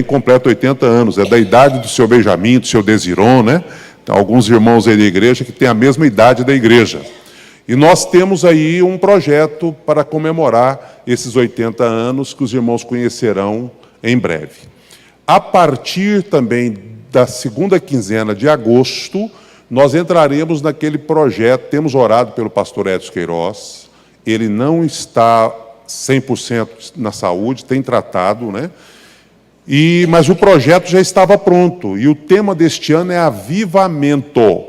completa 80 anos, é da idade do seu Benjamin, do seu Desiron, né? Tem alguns irmãos aí da igreja que têm a mesma idade da igreja. E nós temos aí um projeto para comemorar esses 80 anos que os irmãos conhecerão em breve. A partir também da segunda quinzena de agosto, nós entraremos naquele projeto, temos orado pelo pastor Edson Queiroz, ele não está 100% na saúde, tem tratado, né? Mas o projeto já estava pronto, e o tema deste ano é avivamento.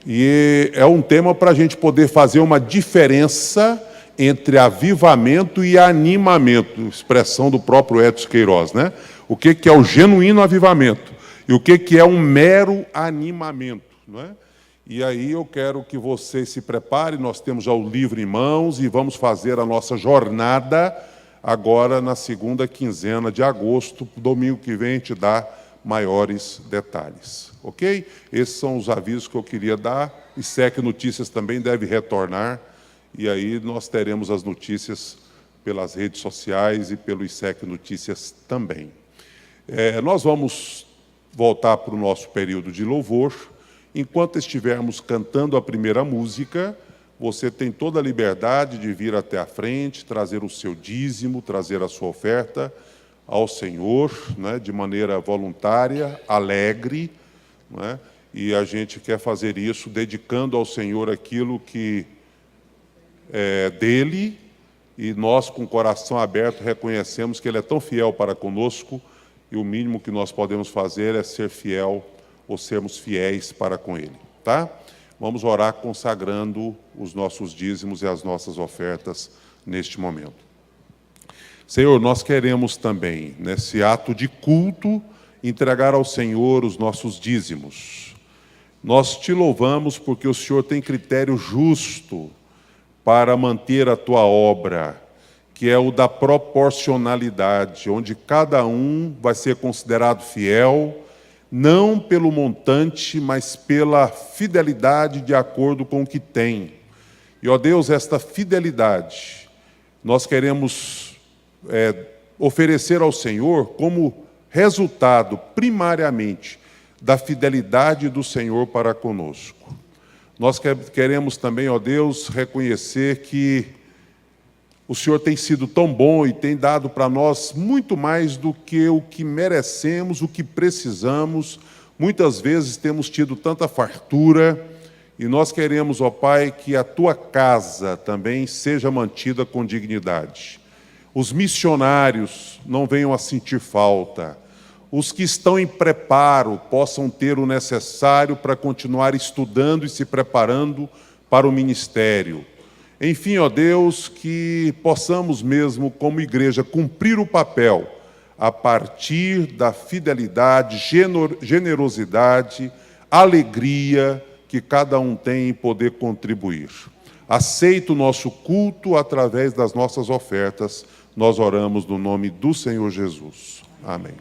E é um tema para a gente poder fazer uma diferença entre avivamento e animamento, expressão do próprio Edson Queiroz, né? O que é o genuíno avivamento e o que é um mero animamento, não é? E aí eu quero que você se prepare, nós temos já o livro em mãos e vamos fazer a nossa jornada agora na segunda quinzena de agosto. Domingo que vem a gente dá maiores detalhes, ok? Esses são os avisos que eu queria dar. E SEC Notícias também deve retornar, e aí nós teremos as notícias pelas redes sociais e pelo SEC Notícias também. Nós vamos voltar para o nosso período de louvor. Enquanto estivermos cantando a primeira música, você tem toda a liberdade de vir até a frente, trazer o seu dízimo, trazer a sua oferta ao Senhor, né, de maneira voluntária, alegre, né, e a gente quer fazer isso dedicando ao Senhor aquilo que é dele, e nós, com o coração aberto, reconhecemos que Ele é tão fiel para conosco, e o mínimo que nós podemos fazer é ser fiel, ou sermos fiéis para com Ele, tá? Vamos orar consagrando os nossos dízimos e as nossas ofertas neste momento. Senhor, nós queremos também, nesse ato de culto, entregar ao Senhor os nossos dízimos. Nós te louvamos porque o Senhor tem critério justo para manter a tua obra, que é o da proporcionalidade, onde cada um vai ser considerado fiel, não pelo montante, mas pela fidelidade de acordo com o que tem. E, ó Deus, esta fidelidade, nós queremos oferecer ao Senhor como resultado, primariamente, da fidelidade do Senhor para conosco. Nós queremos também, ó Deus, reconhecer que o Senhor tem sido tão bom e tem dado para nós muito mais do que o que merecemos, o que precisamos. Muitas vezes temos tido tanta fartura e nós queremos, ó Pai, que a Tua casa também seja mantida com dignidade. Os missionários não venham a sentir falta. Os que estão em preparo possam ter o necessário para continuar estudando e se preparando para o ministério. Enfim, ó Deus, que possamos mesmo, como igreja, cumprir o papel a partir da fidelidade, generosidade, alegria que cada um tem em poder contribuir. Aceita o nosso culto através das nossas ofertas. Nós oramos no nome do Senhor Jesus. Amém.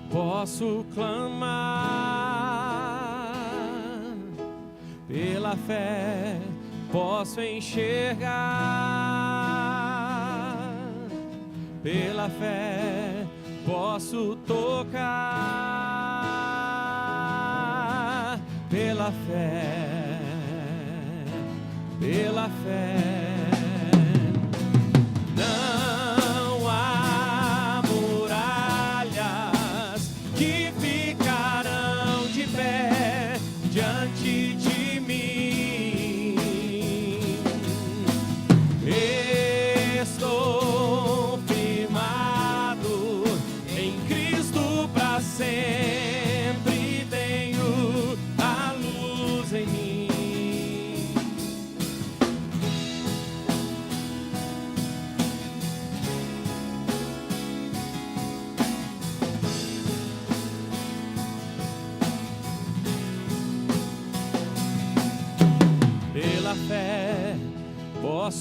Posso clamar, pela fé posso enxergar, pela fé posso tocar, pela fé, pela fé.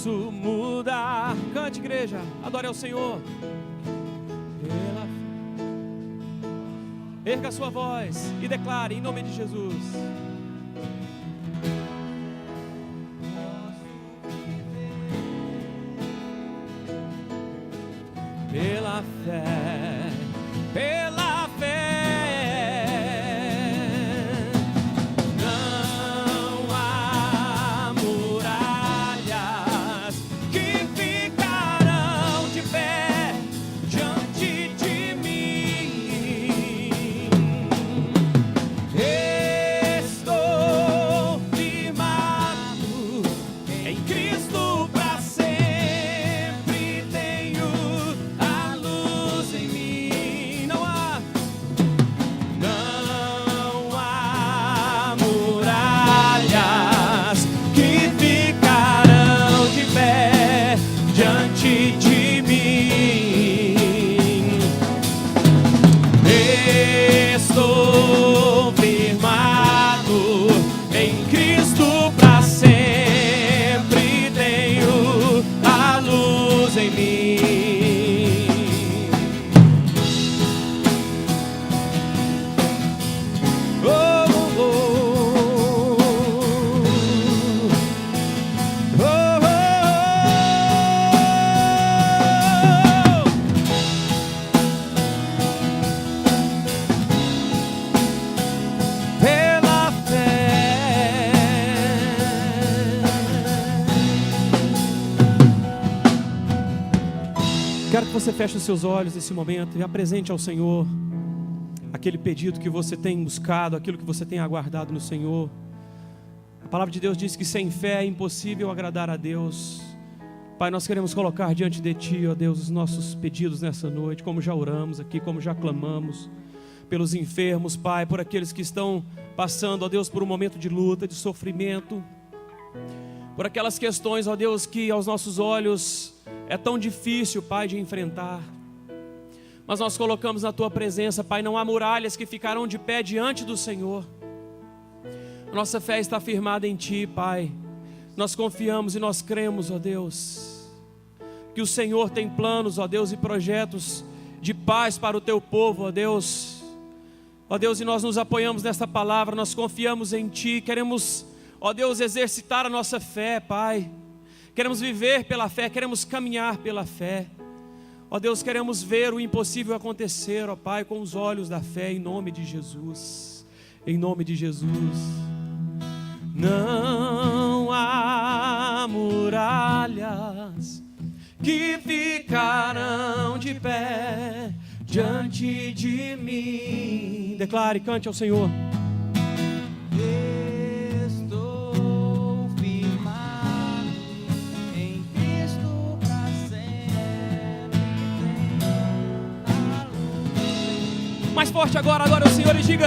posso mudar. Cante, igreja, adore ao Senhor. Erga a sua voz e declare em nome de Jesus. Pela fé, pela fé, não há muralhas que ficarão de pé diante de mim. Estou firmado em Cristo para sempre, tenho a luz em mim. Não há muralhas que ficarão de pé diante de mim. Estou firmado em Cristo para sempre, tenho a luz em mim. Oh, oh, oh, oh, oh. Pela fé. Quero que você feche os seus olhos nesse momento e apresente ao Senhor aquele pedido que você tem buscado, aquilo que você tem aguardado no Senhor. A palavra de Deus diz que sem fé é impossível agradar a Deus. Pai, nós queremos colocar diante de Ti, ó Deus, os nossos pedidos nessa noite, como já oramos aqui, como já clamamos, pelos enfermos, Pai, por aqueles que estão passando, ó Deus, por um momento de luta, de sofrimento, por aquelas questões, ó Deus, que aos nossos olhos é tão difícil, Pai, de enfrentar. Mas nós colocamos na Tua presença, Pai, não há muralhas que ficarão de pé diante do Senhor. Nossa fé está firmada em Ti, Pai. Nós confiamos e nós cremos, ó Deus, que o Senhor tem planos, ó Deus, e projetos de paz para o Teu povo, ó Deus. Ó Deus, e nós nos apoiamos nesta palavra, nós confiamos em Ti, queremos, ó Deus, exercitar a nossa fé, Pai. Queremos viver pela fé, queremos caminhar pela fé. Ó Deus, queremos ver o impossível acontecer, ó Pai, com os olhos da fé, em nome de Jesus. Em nome de Jesus. Não há muralhas que ficarão de pé diante de mim. Declare, cante ao Senhor. Estou firmado em Cristo para sempre, tenho a luz. Mais forte agora, adore ao Senhor e diga: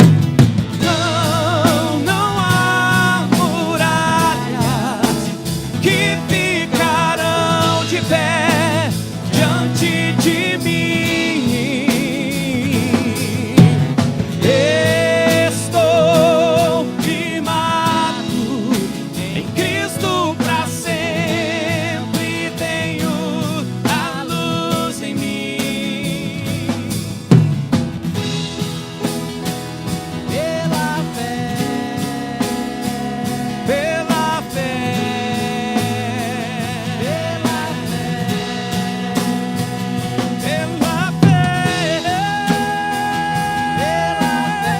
não há muralhas que ficarão de pé diante de mim. Estou firmado em Cristo para sempre, tenho a luz em mim. Pela fé, Pela fé, pela fé, pela fé,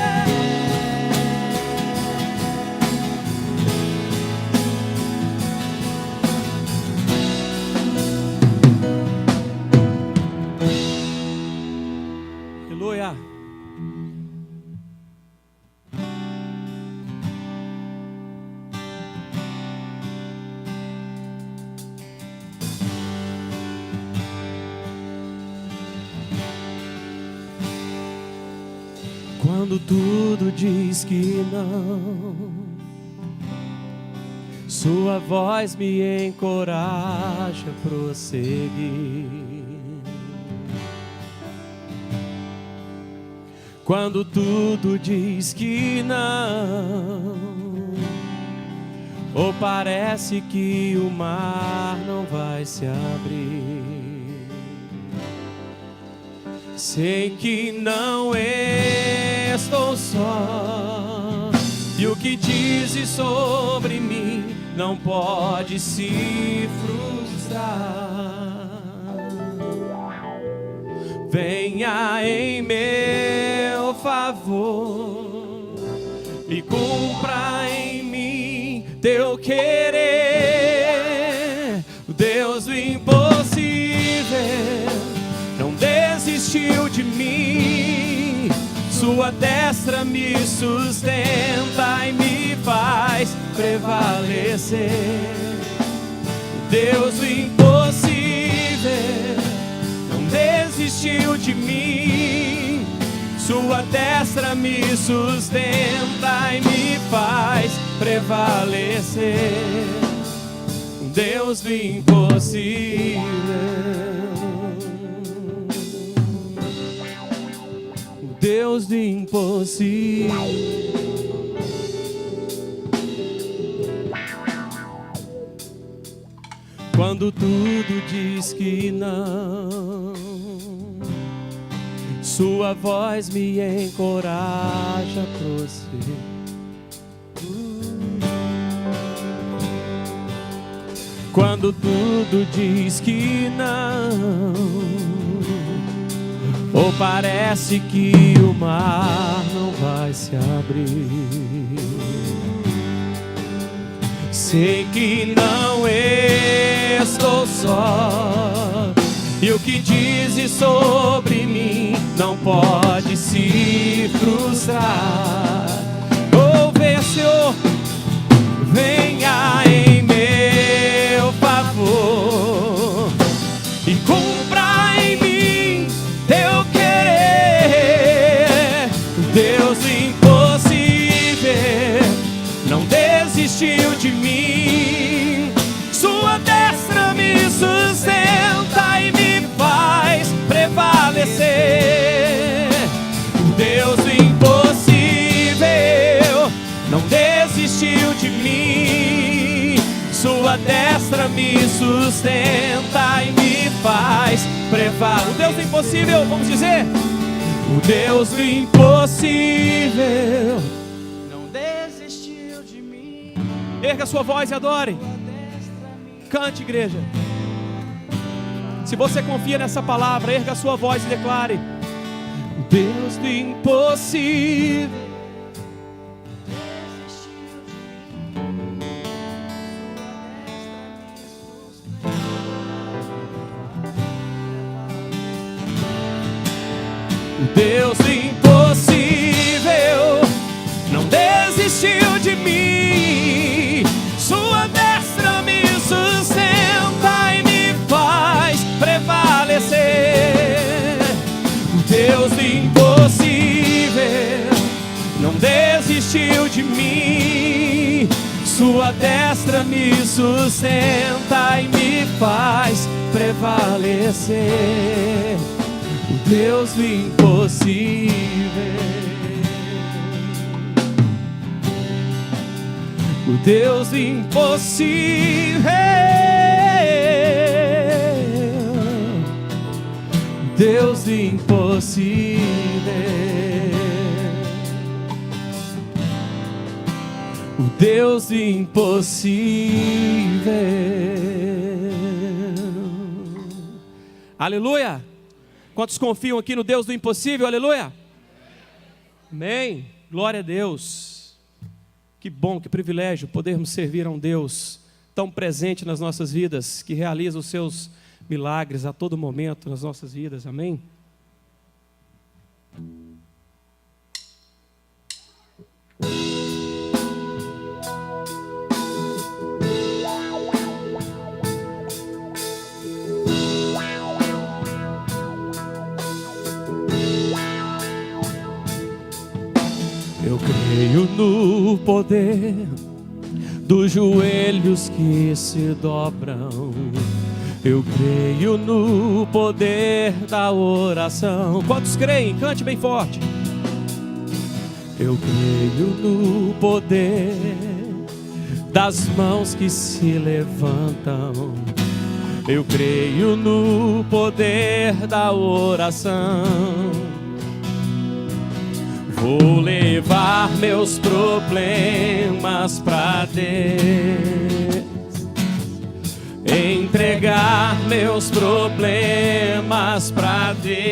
aleluia. Quando tudo diz que não, Sua voz me encoraja a prosseguir. Quando tudo diz que não, ou parece que o mar não vai se abrir. Sei que não estou só, e o que dizes sobre mim não pode se frustrar. Venha em meu favor e cumpra em mim teu querer. O Deus do impossível não desistiu de mim. Sua destra me sustenta e me faz prevalecer. O Deus do impossível não desistiu de mim. Sua destra me sustenta e me faz prevalecer. O Deus do impossível. O Deus do impossível. Quando tudo diz que não, sua voz me encoraja a prosseguir. Quando tudo diz que não, ou parece que o mar não vai se abrir. Sei que não estou só, e o que dizes sobre mim não pode se frustrar. Oh, venha, Senhor, venha em meu favor e cumpra em mim teu querer. Deus do impossível não desistiu de mim. Sua destra me sustenta e me faz prevalecer. Deus do impossível não desistiu de mim. Sua destra me sustenta e me faz prevalecer. O Deus do impossível, vamos dizer. O Deus do impossível não desistiu de mim. Erga sua voz e adore. Cante, igreja. Se você confia nessa palavra, erga sua voz e declare: o Deus do impossível o Deus do impossível não desistiu de mim. Sua destra me sustenta e me faz prevalecer. O Deus do impossível não desistiu de mim. Sua destra me sustenta e me faz prevalecer. O Deus do impossível. O Deus do impossível. O Deus do impossível. O Deus do impossível. Aleluia! Quantos confiam aqui no Deus do impossível? Aleluia! Amém! Glória a Deus! Que bom, que privilégio podermos servir a um Deus tão presente nas nossas vidas, que realiza os seus milagres a todo momento nas nossas vidas. Amém? Eu creio no poder dos joelhos que se dobram. Eu creio no poder da oração. Quantos creem? Cante bem forte. Eu creio no poder das mãos que se levantam. Eu creio no poder da oração. Vou levar meus problemas pra Deus, entregar meus problemas pra Deus,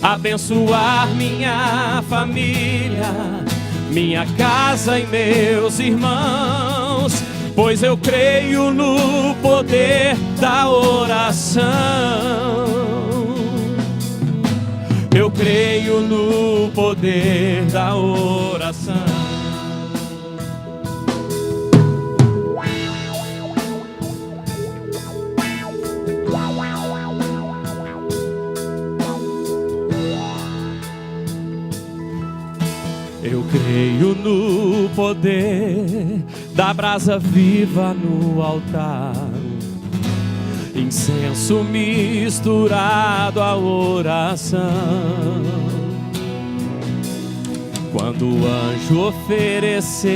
abençoar minha família, minha casa e meus irmãos, pois eu creio no poder da oração. Eu creio no poder da oração. Eu creio no poder da brasa viva no altar, incenso misturado à oração. Quando o anjo oferecer,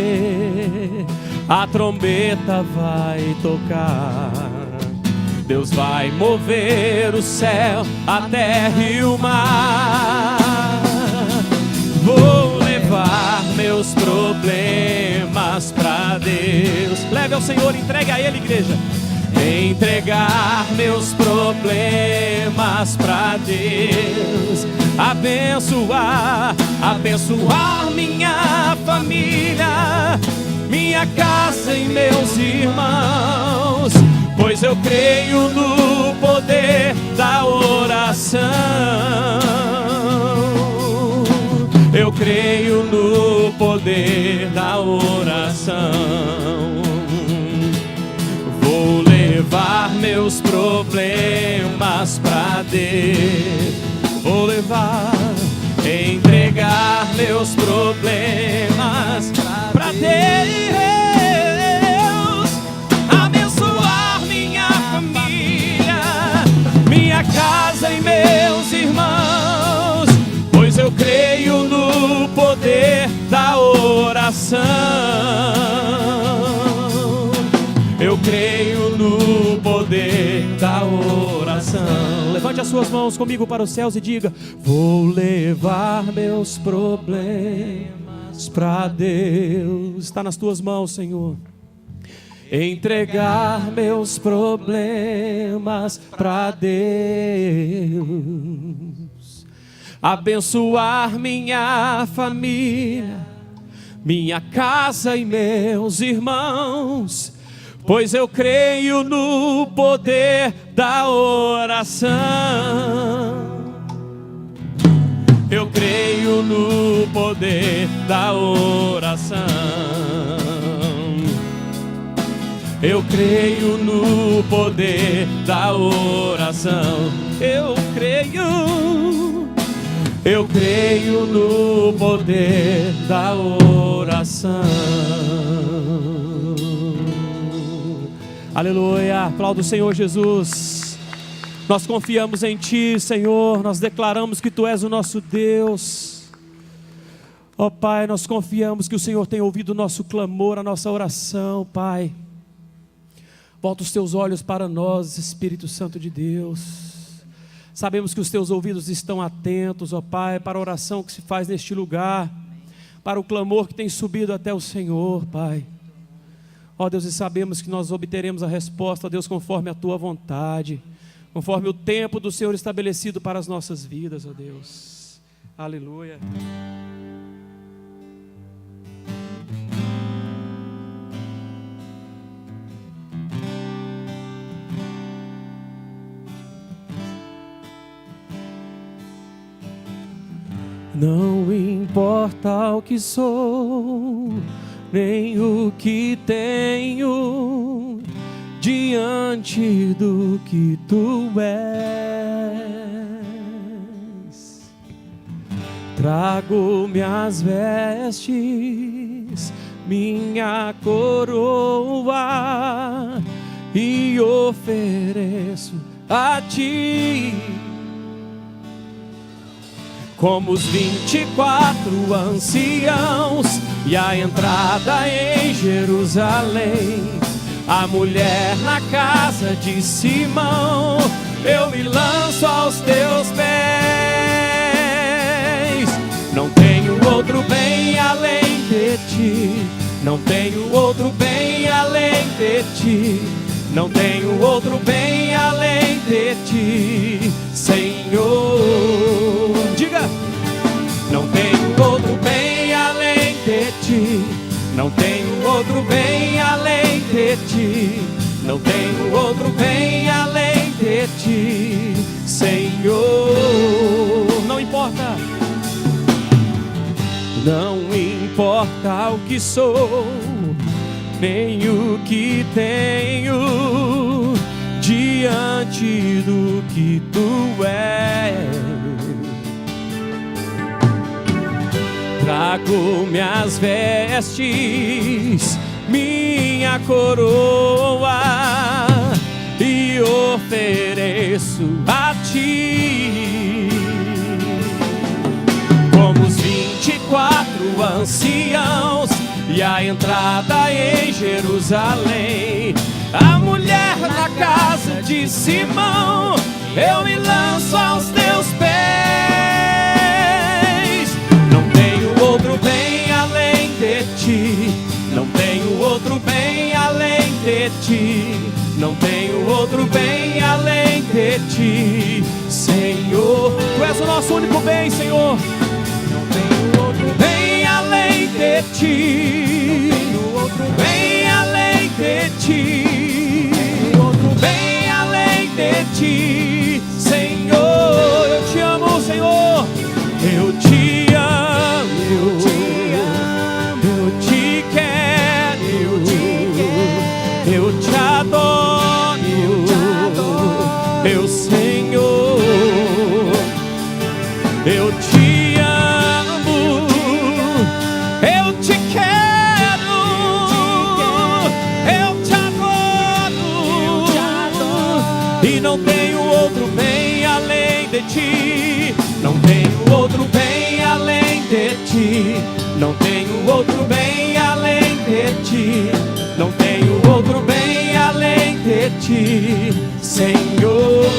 a trombeta vai tocar. Deus vai mover o céu, a terra e o mar. Vou levar meus problemas pra Deus. Leve ao Senhor, entregue a Ele, igreja. Entregar meus problemas pra Deus, abençoar minha família, minha casa e meus irmãos, pois eu creio no poder da oração. Eu creio no poder da oração. Vou levar meus problemas pra Deus. Vou levar, entregar meus problemas pra Deus. Abençoar minha família, minha casa e meus irmãos, pois eu creio no poder da oração. Eu creio no poder da oração. Levante as suas mãos comigo para os céus e diga: vou levar meus problemas para Deus. Está nas tuas mãos, Senhor. Entregar meus problemas para Deus, abençoar minha família, minha casa e meus irmãos, pois eu creio no poder da oração. Eu creio no poder da oração. Eu creio no poder da oração. Eu creio no poder da oração. Aleluia, aplauda o Senhor Jesus. Nós confiamos em Ti, Senhor. Nós declaramos que Tu és o nosso Deus. Ó Pai, nós confiamos que o Senhor tem ouvido o nosso clamor, a nossa oração, Pai. Volta os Teus olhos para nós, Espírito Santo de Deus. Sabemos que os Teus ouvidos estão atentos, ó Pai, para a oração que se faz neste lugar, para o clamor que tem subido até o Senhor, Pai. Ó Deus, e sabemos que nós obteremos a resposta, ó Deus, conforme a Tua vontade, conforme o tempo do Senhor estabelecido para as nossas vidas, ó Deus. Aleluia. Não importa o que sou, nem o que tenho, diante do que Tu és. Trago minhas vestes, minha coroa, e ofereço a Ti. como os 24 anciãos e a entrada em Jerusalém. A mulher na casa de Simão, eu me lanço aos teus pés. Não tenho outro bem além de ti, não tenho outro bem além de ti, não tenho outro bem além de ti, Senhor. Diga! Não tenho outro bem além de ti, não tenho outro bem além de ti, não tenho outro bem além de ti, Senhor. Não importa, não importa o que sou, nem o que tenho, diante do que tu és. Trago minhas vestes, minha coroa e ofereço a ti. Como os 24 anciãos e a entrada em Jerusalém, a mulher na casa de Simão, eu me lanço aos teus pés. Não tenho outro bem além de ti, não tenho outro bem além de ti, não tenho outro bem além de ti, Senhor. Tu és o nosso único bem, Senhor. Não tenho outro bem além de ti, não tenho outro bem além de ti, outro bem além de ti, Senhor. Eu te amo, Senhor. Eu te amo, eu te quero, eu te adoro, meu Senhor. Eu te amo, eu te quero, eu te adoro, e não tenho outro bem além de ti, não tenho outro bem além de ti, não tenho outro bem além de ti, não tenho outro bem além de ti, Senhor.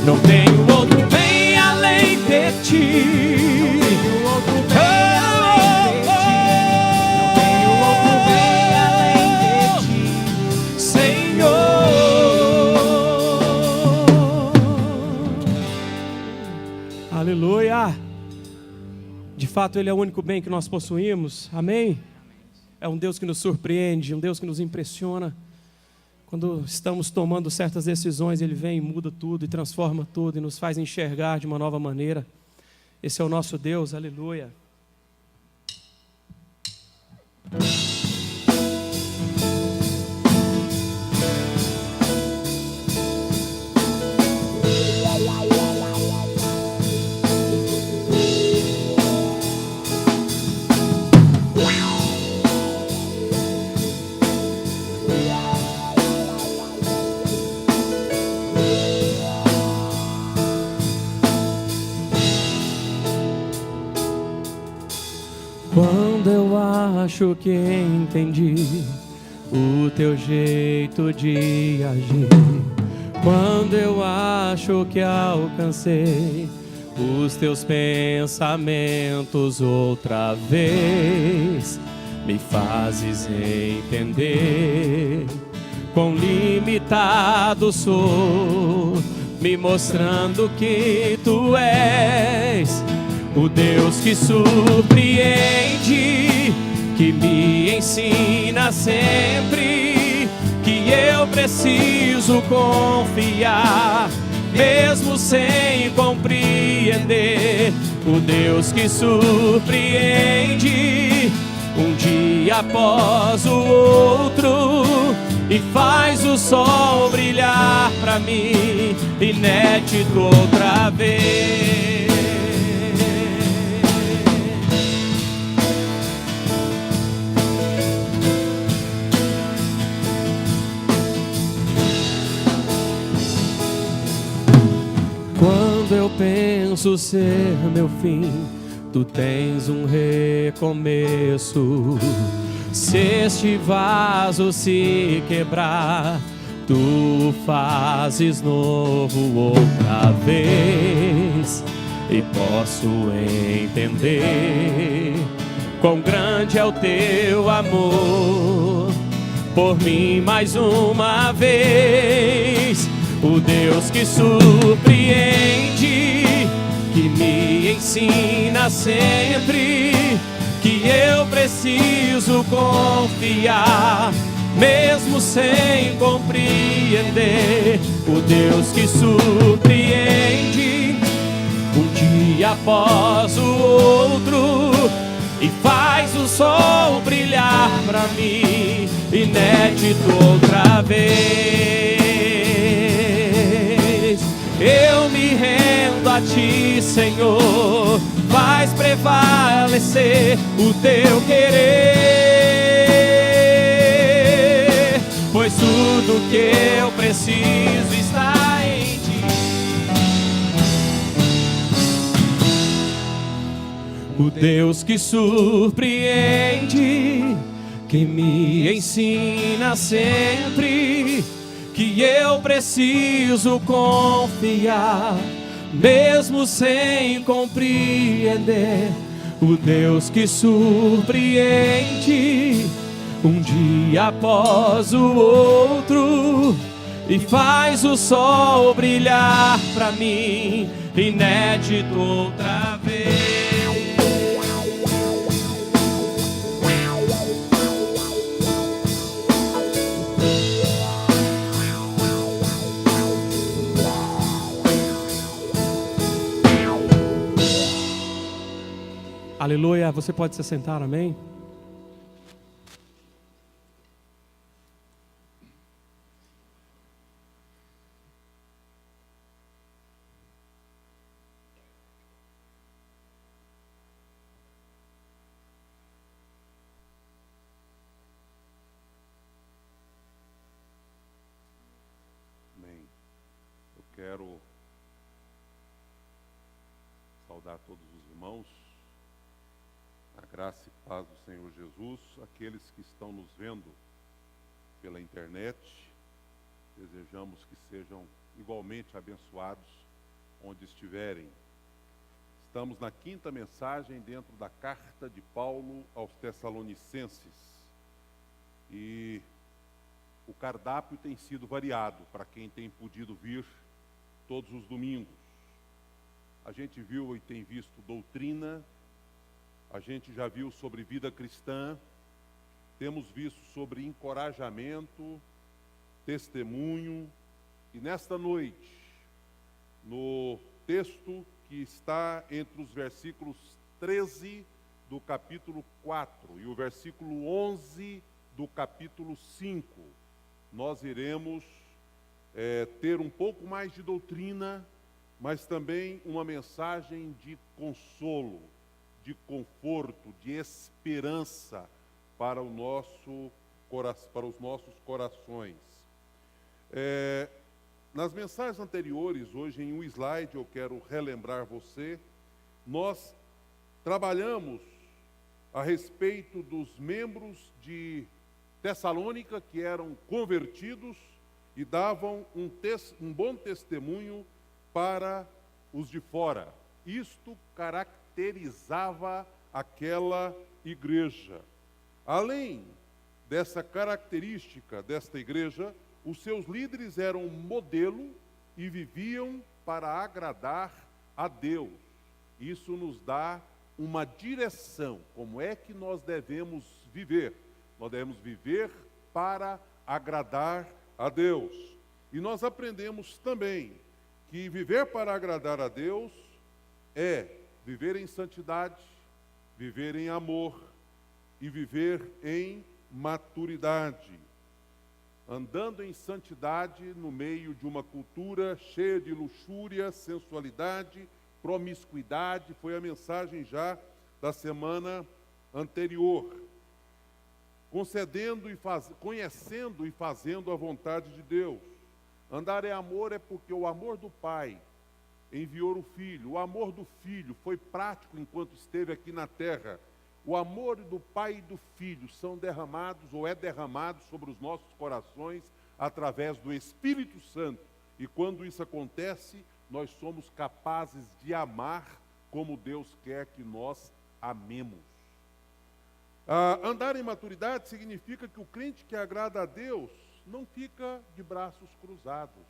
Não tenho outro bem além de ti, não tenho outro bem além de ti, Senhor. Aleluia. De fato, Ele é o único bem que nós possuímos. Amém? É um Deus que nos surpreende, um Deus que nos impressiona. Quando estamos tomando certas decisões, Ele vem e muda tudo, e transforma tudo, e nos faz enxergar de uma nova maneira. Esse é o nosso Deus, aleluia. Quando eu acho que entendi o teu jeito de agir, quando eu acho que alcancei os teus pensamentos outra vez, me fazes entender quão limitado sou, me mostrando que tu és o Deus que surpreende, que me ensina sempre que eu preciso confiar, mesmo sem compreender. O Deus que surpreende, um dia após o outro, e faz o sol brilhar pra mim, inédito outra vez. Quando eu penso penso ser meu fim, tu tens um recomeço. Se este vaso se quebrar, tu fazes novo outra vez. E posso entender quão grande é o teu amor por mim mais uma vez. O Deus que surpreende, que me ensina sempre que eu preciso confiar, mesmo sem compreender. O Deus que surpreende, um dia após o outro, e faz o sol brilhar pra mim, inédito outra vez. Eu me rendo a ti, Senhor, faz prevalecer o teu querer, pois tudo que eu preciso está em ti. O Deus que surpreende, que me ensina sempre que eu preciso confiar, mesmo sem compreender. O Deus que surpreende, um dia após o outro, e faz o sol brilhar pra mim, inédito outra vez. Aleluia, você pode se sentar, amém? Amém. Eu quero saudar todos os irmãos, a graça e paz do Senhor Jesus, aqueles que estão nos vendo pela internet, desejamos que sejam igualmente abençoados onde estiverem. Estamos na quinta mensagem dentro da carta de Paulo aos Tessalonicenses, e o cardápio tem sido variado para quem tem podido vir todos os domingos. A gente viu e tem visto doutrina, a gente já viu sobre vida cristã, temos visto sobre encorajamento, testemunho, e nesta noite, no texto que está entre os versículos 13 do capítulo 4 e o versículo 11 do capítulo 5, nós iremos ter um pouco mais de doutrina, mas também uma mensagem de consolo, de conforto, de esperança para os nossos corações. Nas mensagens anteriores, hoje em um slide eu quero relembrar você, nós trabalhamos a respeito dos membros de Tessalônica que eram convertidos e davam um bom testemunho para os de fora. Isto caracterizava aquela igreja. Além dessa característica desta igreja, os seus líderes eram modelo e viviam para agradar a Deus. Isso nos dá uma direção, como é que nós devemos viver. Nós devemos viver para agradar a Deus. E nós aprendemos também que viver para agradar a Deus é viver em santidade, viver em amor e viver em maturidade. Andando em santidade no meio de uma cultura cheia de luxúria, sensualidade, promiscuidade, foi a mensagem já da semana anterior. Conhecendo e fazendo a vontade de Deus. Andar em amor é porque o amor do Pai enviou o Filho. O amor do Filho foi prático enquanto esteve aqui na terra. O amor do Pai e do Filho são derramados, ou é derramado sobre os nossos corações através do Espírito Santo. E quando isso acontece, nós somos capazes de amar como Deus quer que nós amemos. Andar em maturidade significa que o crente que agrada a Deus não fica de braços cruzados.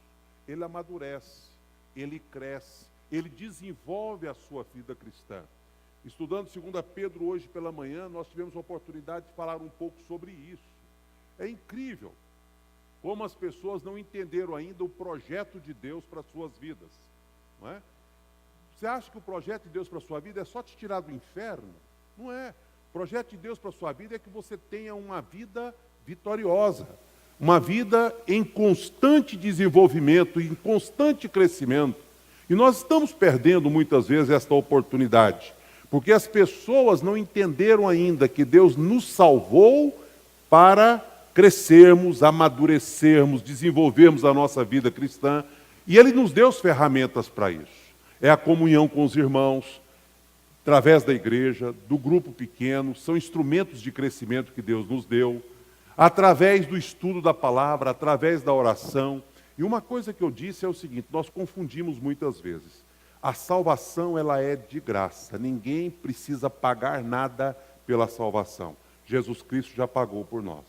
Ele amadurece, ele cresce, ele desenvolve a sua vida cristã. Estudando 2 Pedro hoje pela manhã, nós tivemos a oportunidade de falar um pouco sobre isso. É incrível como as pessoas não entenderam ainda o projeto de Deus para as suas vidas. Não é? Você acha que o projeto de Deus para a sua vida é só te tirar do inferno? Não é. O projeto de Deus para a sua vida é que você tenha uma vida vitoriosa, uma vida em constante desenvolvimento, em constante crescimento. E nós estamos perdendo muitas vezes esta oportunidade, porque as pessoas não entenderam ainda que Deus nos salvou para crescermos, amadurecermos, desenvolvermos a nossa vida cristã, e Ele nos deu as ferramentas para isso. É a comunhão com os irmãos, através da igreja, do grupo pequeno, são instrumentos de crescimento que Deus nos deu, através do estudo da palavra, através da oração. E uma coisa que eu disse é o seguinte: nós confundimos muitas vezes. A salvação, ela é de graça. Ninguém precisa pagar nada pela salvação. Jesus Cristo já pagou por nós.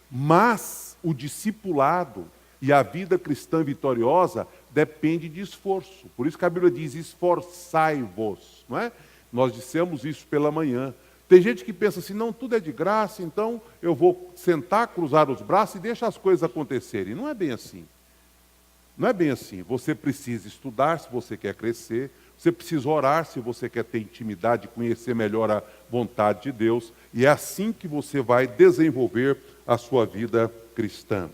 Mas o discipulado e a vida cristã vitoriosa depende de esforço. Por isso que a Bíblia diz: esforçai-vos, não é? Nós dissemos isso pela manhã. Tem gente que pensa assim: não, tudo é de graça, então eu vou sentar, cruzar os braços e deixar as coisas acontecerem. Não é bem assim. Não é bem assim. Você precisa estudar se você quer crescer, você precisa orar se você quer ter intimidade, conhecer melhor a vontade de Deus, e é assim que você vai desenvolver a sua vida cristã.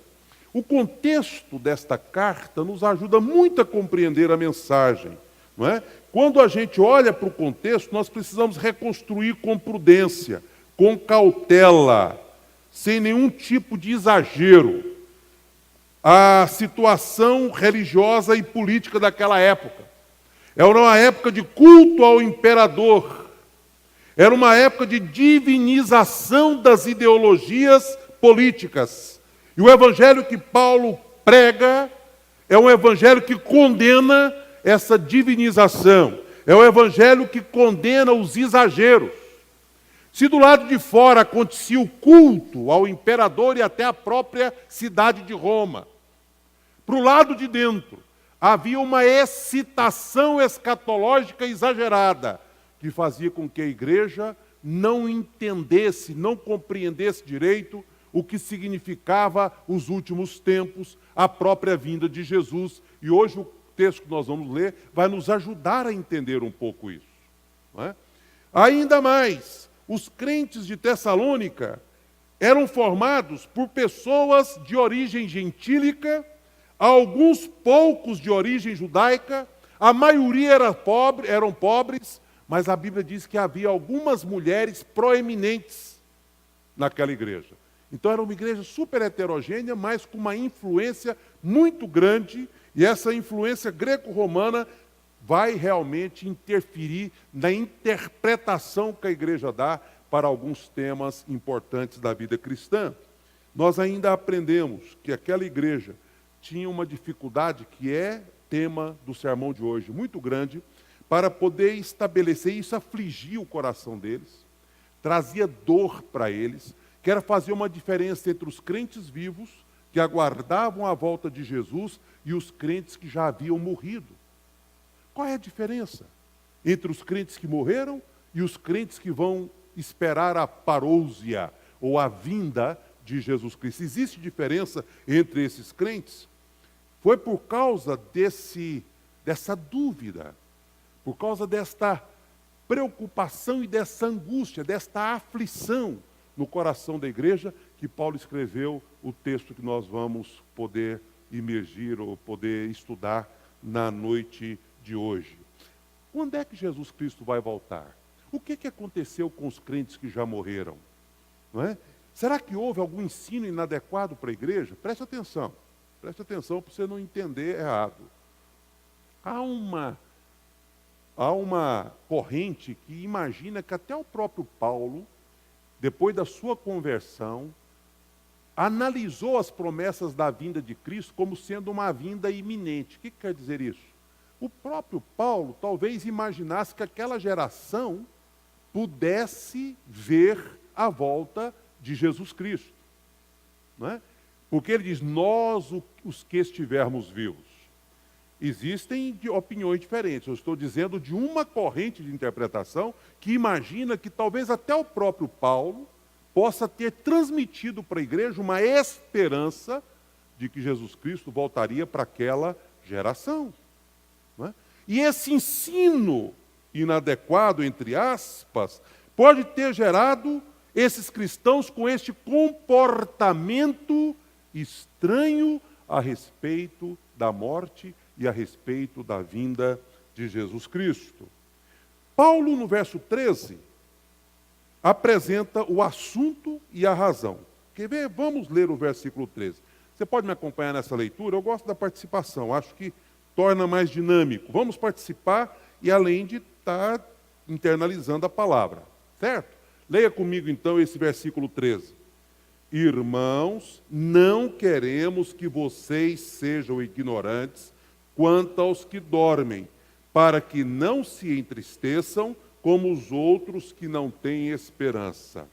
O contexto desta carta nos ajuda muito a compreender a mensagem, não é? Quando a gente olha para o contexto, nós precisamos reconstruir com prudência, com cautela, sem nenhum tipo de exagero, a situação religiosa e política daquela época. Era uma época de culto ao imperador. Era uma época de divinização das ideologias políticas. E o evangelho que Paulo prega é um evangelho que condena essa divinização. É um evangelho que condena os exageros. Se do lado de fora acontecia o culto ao imperador e até à própria cidade de Roma, para o lado de dentro havia uma excitação escatológica exagerada, que fazia com que a igreja não entendesse, não compreendesse direito o que significava os últimos tempos, a própria vinda de Jesus. E hoje o texto que nós vamos ler vai nos ajudar a entender um pouco isso. Não é? Ainda mais, os crentes de Tessalônica eram formados por pessoas de origem gentílica, alguns poucos de origem judaica, a maioria eram pobres, mas a Bíblia diz que havia algumas mulheres proeminentes naquela igreja. Então era uma igreja super heterogênea, mas com uma influência muito grande, e essa influência greco-romana vai realmente interferir na interpretação que a igreja dá para alguns temas importantes da vida cristã. Nós ainda aprendemos que aquela igreja tinha uma dificuldade, que é tema do sermão de hoje, muito grande, para poder estabelecer isso, afligia o coração deles, trazia dor para eles, que era fazer uma diferença entre os crentes vivos, que aguardavam a volta de Jesus, e os crentes que já haviam morrido. Qual é a diferença entre os crentes que morreram e os crentes que vão esperar a parousia, ou a vinda de Jesus Cristo? Existe diferença entre esses crentes? Foi por causa dessa dúvida, por causa desta preocupação e dessa angústia, desta aflição no coração da igreja, que Paulo escreveu o texto que nós vamos poder imergir ou poder estudar na noite de hoje. Quando é que Jesus Cristo vai voltar? O que aconteceu com os crentes que já morreram? Não é? Será que houve algum ensino inadequado para a igreja? Preste atenção para você não entender errado. Há uma corrente que imagina que até o próprio Paulo, depois da sua conversão, analisou as promessas da vinda de Cristo como sendo uma vinda iminente. O que quer dizer isso? O próprio Paulo talvez imaginasse que aquela geração pudesse ver a volta de Jesus Cristo. Não é? Porque ele diz, nós os que estivermos vivos. Existem opiniões diferentes. Eu estou dizendo de uma corrente de interpretação que imagina que talvez até o próprio Paulo possa ter transmitido para a igreja uma esperança de que Jesus Cristo voltaria para aquela geração. Não é? E esse ensino inadequado, entre aspas, pode ter gerado esses cristãos com este comportamento estranho a respeito da morte e a respeito da vinda de Jesus Cristo. Paulo, no verso 13, apresenta o assunto e a razão. Quer ver? Vamos ler o versículo 13. Você pode me acompanhar nessa leitura? Eu gosto da participação, acho que torna mais dinâmico. Vamos participar e além de estar internalizando a palavra. Certo? Leia comigo então esse versículo 13. Irmãos, não queremos que vocês sejam ignorantes quanto aos que dormem, para que não se entristeçam como os outros que não têm esperança.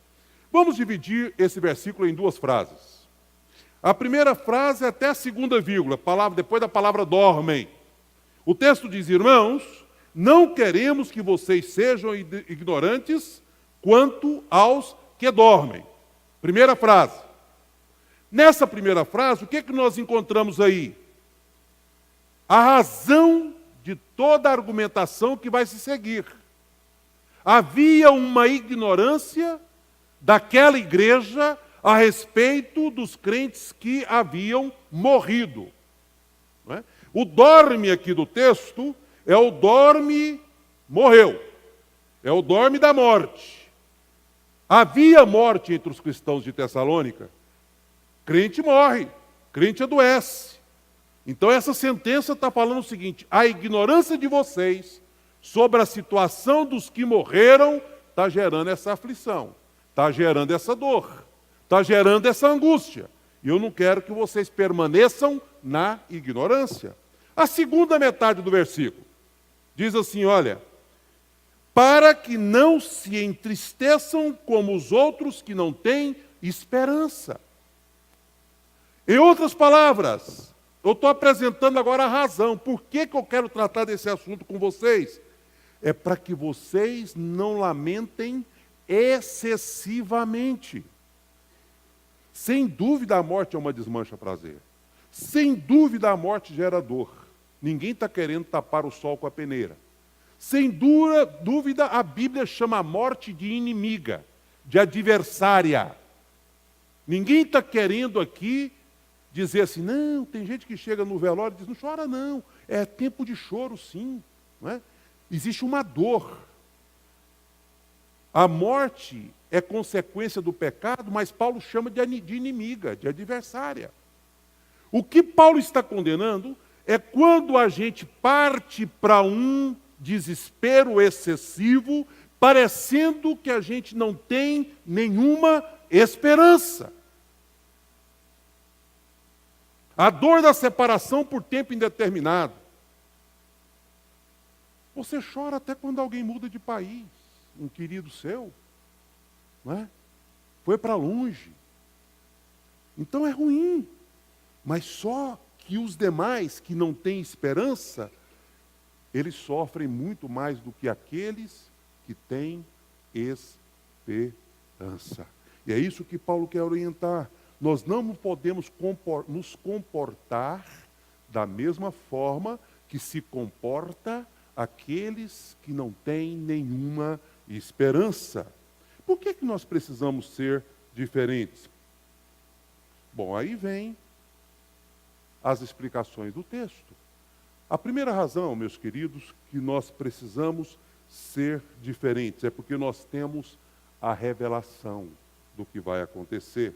Vamos dividir esse versículo em duas frases. A primeira frase é até a segunda vírgula, depois da palavra dormem. O texto diz, irmãos, não queremos que vocês sejam ignorantes quanto aos que dormem. Primeira frase. Nessa primeira frase, o que é que nós encontramos aí? A razão de toda a argumentação que vai se seguir. Havia uma ignorância daquela igreja a respeito dos crentes que haviam morrido. Não é? O dorme aqui do texto é o dorme morreu. É o dorme da morte. Havia morte entre os cristãos de Tessalônica. Crente morre, crente adoece. Então essa sentença está falando o seguinte, a ignorância de vocês sobre a situação dos que morreram está gerando essa aflição, está gerando essa dor, está gerando essa angústia. E eu não quero que vocês permaneçam na ignorância. A segunda metade do versículo diz assim, olha, para que não se entristeçam como os outros que não têm esperança. Em outras palavras, eu estou apresentando agora a razão. Por que eu quero tratar desse assunto com vocês? É para que vocês não lamentem excessivamente. Sem dúvida a morte é uma desmancha-prazer. Sem dúvida a morte gera dor. Ninguém está querendo tapar o sol com a peneira. Sem dúvida a Bíblia chama a morte de inimiga, de adversária. Ninguém está querendo aqui dizer assim, não, tem gente que chega no velório e diz, não chora não, é tempo de choro sim. Não é? Existe uma dor. A morte é consequência do pecado, mas Paulo chama de inimiga, de adversária. O que Paulo está condenando é quando a gente parte para um desespero excessivo, parecendo que a gente não tem nenhuma esperança. A dor da separação por tempo indeterminado. Você chora até quando alguém muda de país, um querido seu, não é? Foi para longe. Então é ruim. Mas só que os demais que não têm esperança, eles sofrem muito mais do que aqueles que têm esperança. E é isso que Paulo quer orientar. Nós não podemos nos comportar da mesma forma que se comporta aqueles que não têm nenhuma esperança. Por que nós precisamos ser diferentes? Bom, aí vem as explicações do texto. A primeira razão, meus queridos, que nós precisamos ser diferentes é porque nós temos a revelação do que vai acontecer.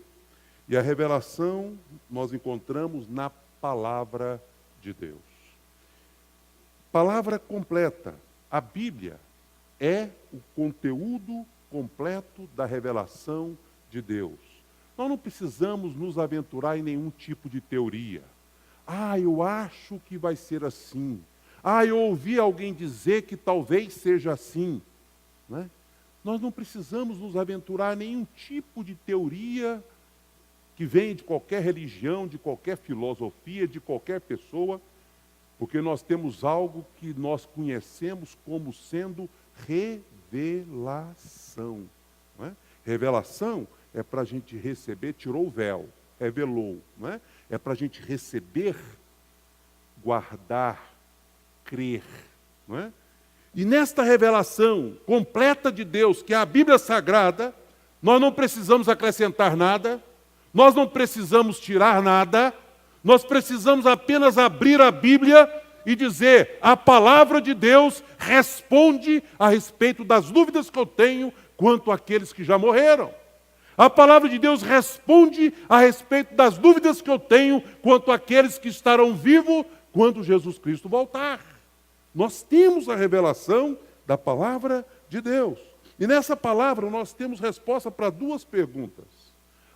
E a revelação nós encontramos na palavra de Deus. palavra completa. A Bíblia é o conteúdo completo da revelação de Deus. Nós não precisamos nos aventurar em nenhum tipo de teoria. Eu acho que vai ser assim. Eu ouvi alguém dizer que talvez seja assim. Né? Nós não precisamos nos aventurar em nenhum tipo de teoria que vem de qualquer religião, de qualquer filosofia, de qualquer pessoa, porque nós temos algo que nós conhecemos como sendo revelação. Não é? Revelação é para a gente receber, tirou o véu, revelou. Não é? É para a gente receber, guardar, crer. Não é? E nesta revelação completa de Deus, que é a Bíblia Sagrada, nós não precisamos acrescentar nada, nós não precisamos tirar nada, nós precisamos apenas abrir a Bíblia e dizer: a palavra de Deus responde a respeito das dúvidas que eu tenho quanto àqueles que já morreram. A palavra de Deus responde a respeito das dúvidas que eu tenho quanto àqueles que estarão vivos quando Jesus Cristo voltar. Nós temos a revelação da palavra de Deus. E nessa palavra nós temos resposta para duas perguntas.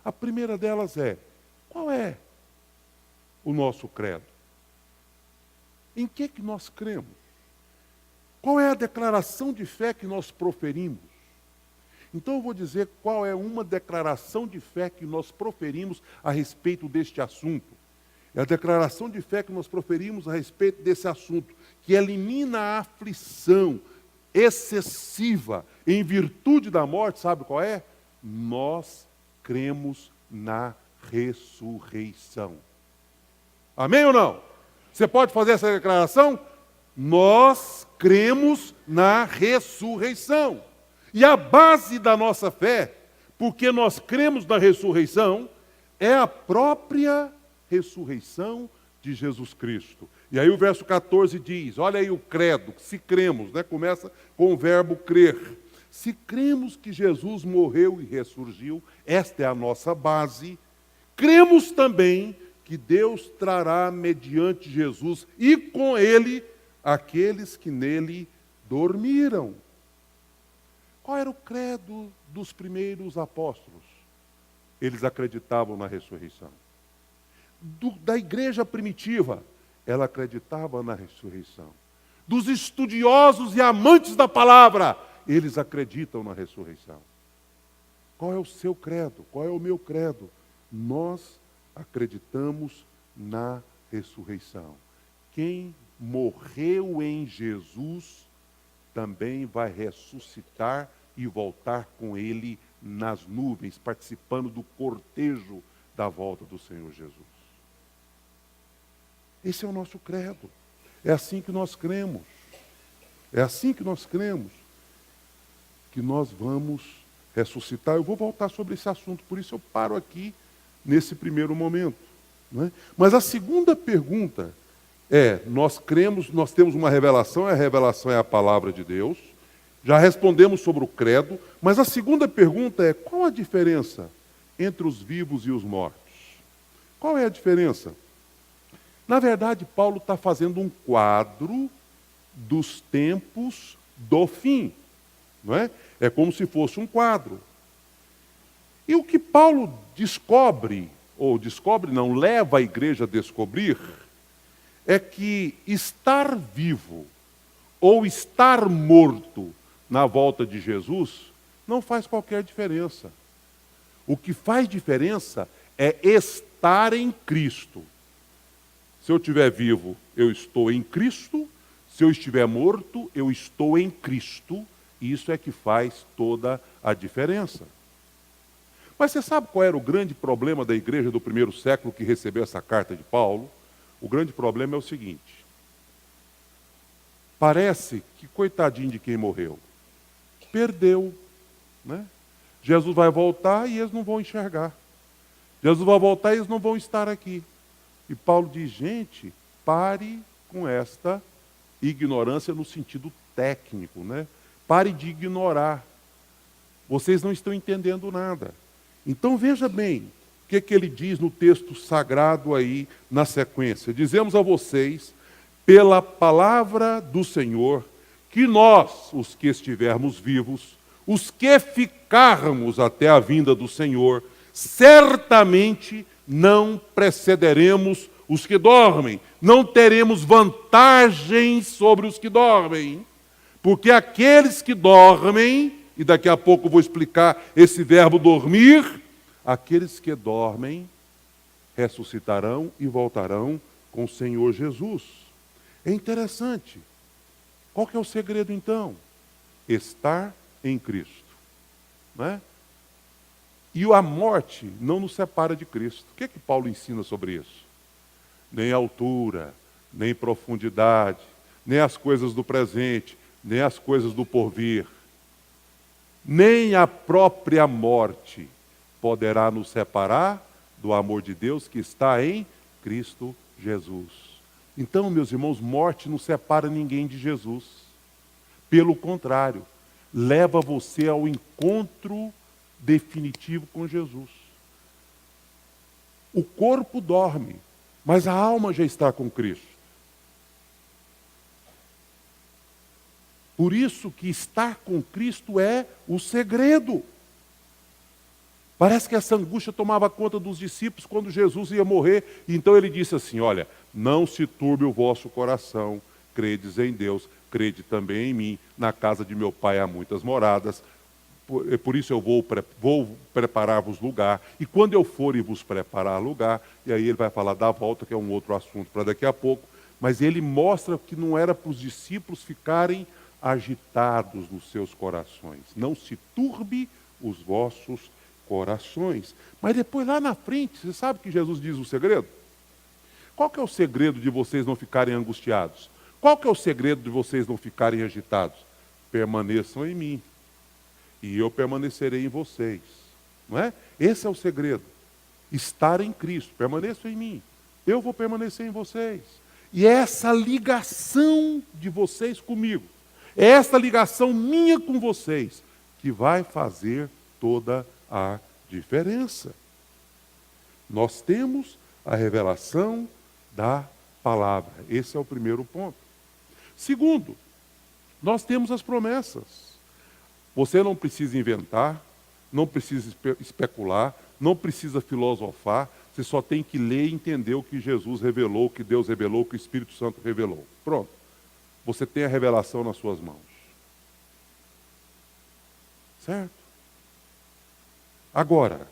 A primeira delas é: qual é o nosso credo? Em que nós cremos? Qual é a declaração de fé que nós proferimos? Então eu vou dizer qual é uma declaração de fé que nós proferimos a respeito deste assunto. É a declaração de fé que nós proferimos a respeito desse assunto, que elimina a aflição excessiva em virtude da morte. Sabe qual é? Nós cremos na ressurreição. Amém ou não? Você pode fazer essa declaração? Nós cremos na ressurreição. E a base da nossa fé, porque nós cremos na ressurreição, é a própria ressurreição de Jesus Cristo. E aí o verso 14 diz, olha aí o credo, se cremos, né? Começa com o verbo crer. Se cremos que Jesus morreu e ressurgiu, esta é a nossa base, cremos também que Deus trará mediante Jesus e com ele aqueles que nele dormiram. Qual era o credo dos primeiros apóstolos? Eles acreditavam na ressurreição. Da igreja primitiva, ela acreditava na ressurreição. Dos estudiosos e amantes da palavra, eles acreditam na ressurreição. Qual é o seu credo? Qual é o meu credo? Nós acreditamos na ressurreição. Quem morreu em Jesus também vai ressuscitar e voltar com ele nas nuvens, participando do cortejo da volta do Senhor Jesus. Esse é o nosso credo. É assim que nós cremos. É assim que nós cremos que nós vamos ressuscitar. Eu vou voltar sobre esse assunto, por isso eu paro aqui nesse primeiro momento. Não é? Mas a segunda pergunta é, nós cremos, nós temos uma revelação, a revelação é a palavra de Deus. Já respondemos sobre o credo, mas a segunda pergunta é, qual a diferença entre os vivos e os mortos? Qual é a diferença? Na verdade, Paulo está fazendo um quadro dos tempos do fim. Não é? É como se fosse um quadro. E o que Paulo leva a igreja a descobrir, é que estar vivo ou estar morto na volta de Jesus não faz qualquer diferença. O que faz diferença é estar em Cristo. Se eu estiver vivo, eu estou em Cristo. Se eu estiver morto, eu estou em Cristo. E isso é que faz toda a diferença. Mas você sabe qual era o grande problema da igreja do primeiro século que recebeu essa carta de Paulo? O grande problema é o seguinte. Parece que, coitadinho de quem morreu, perdeu. Né? Jesus vai voltar e eles não vão enxergar. Jesus vai voltar e eles não vão estar aqui. E Paulo diz, gente, pare com esta ignorância no sentido técnico. Né? Pare de ignorar. Vocês não estão entendendo nada. Então veja bem, o que ele diz no texto sagrado aí na sequência. Dizemos a vocês, pela palavra do Senhor, que nós, os que estivermos vivos, os que ficarmos até a vinda do Senhor, certamente não precederemos os que dormem, não teremos vantagens sobre os que dormem, porque aqueles que dormem, e daqui a pouco eu vou explicar esse verbo dormir, aqueles que dormem ressuscitarão e voltarão com o Senhor Jesus. É interessante. Qual que é o segredo então? Estar em Cristo. Não é? E a morte não nos separa de Cristo. O que é que Paulo ensina sobre isso? Nem altura, nem profundidade, nem as coisas do presente, nem as coisas do porvir, nem a própria morte poderá nos separar do amor de Deus que está em Cristo Jesus. Então, meus irmãos, morte não separa ninguém de Jesus. Pelo contrário, leva você ao encontro definitivo com Jesus. O corpo dorme, mas a alma já está com Cristo. Por isso que estar com Cristo é o segredo. Parece que essa angústia tomava conta dos discípulos quando Jesus ia morrer. Então ele disse assim, olha, não se turbe o vosso coração, credes em Deus, crede também em mim. Na casa de meu pai há muitas moradas, por isso eu vou preparar-vos lugar. E quando eu for e vos preparar lugar, e aí ele vai falar da volta, que é um outro assunto para daqui a pouco, mas ele mostra que não era para os discípulos ficarem agitados nos seus corações. Não se turbe os vossos corações. Mas depois lá na frente, você sabe que Jesus diz o segredo? Qual que é o segredo de vocês não ficarem angustiados? Qual que é o segredo de vocês não ficarem agitados? Permaneçam em mim, e eu permanecerei em vocês. Não é? Esse é o segredo. Estar em Cristo. Permaneçam em mim, eu vou permanecer em vocês. E é essa ligação de vocês comigo, é essa ligação minha com vocês, que vai fazer toda a diferença. Nós temos a revelação da palavra. Esse é o primeiro ponto. Segundo, nós temos as promessas. Você não precisa inventar, não precisa especular, não precisa filosofar, você só tem que ler e entender o que Jesus revelou, o que Deus revelou, o que o Espírito Santo revelou. Pronto. Você tem a revelação nas suas mãos. Certo? Agora,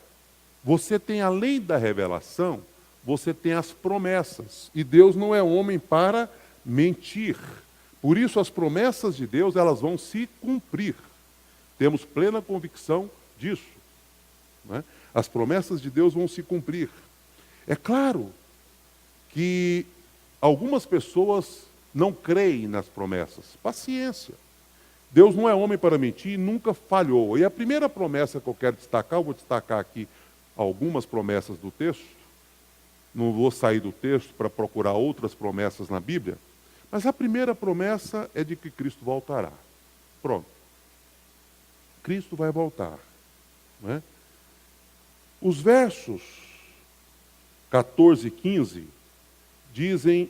você tem, além da revelação, você tem as promessas. E Deus não é homem para mentir. Por isso, as promessas de Deus, elas vão se cumprir. Temos plena convicção disso. Não é? As promessas de Deus vão se cumprir. É claro que algumas pessoas não creem nas promessas. Paciência. Deus não é homem para mentir e nunca falhou. E a primeira promessa que eu quero destacar, eu vou destacar aqui algumas promessas do texto. Não vou sair do texto para procurar outras promessas na Bíblia. Mas a primeira promessa é de que Cristo voltará. Pronto. Cristo vai voltar. Não é? Os versos 14 e 15 dizem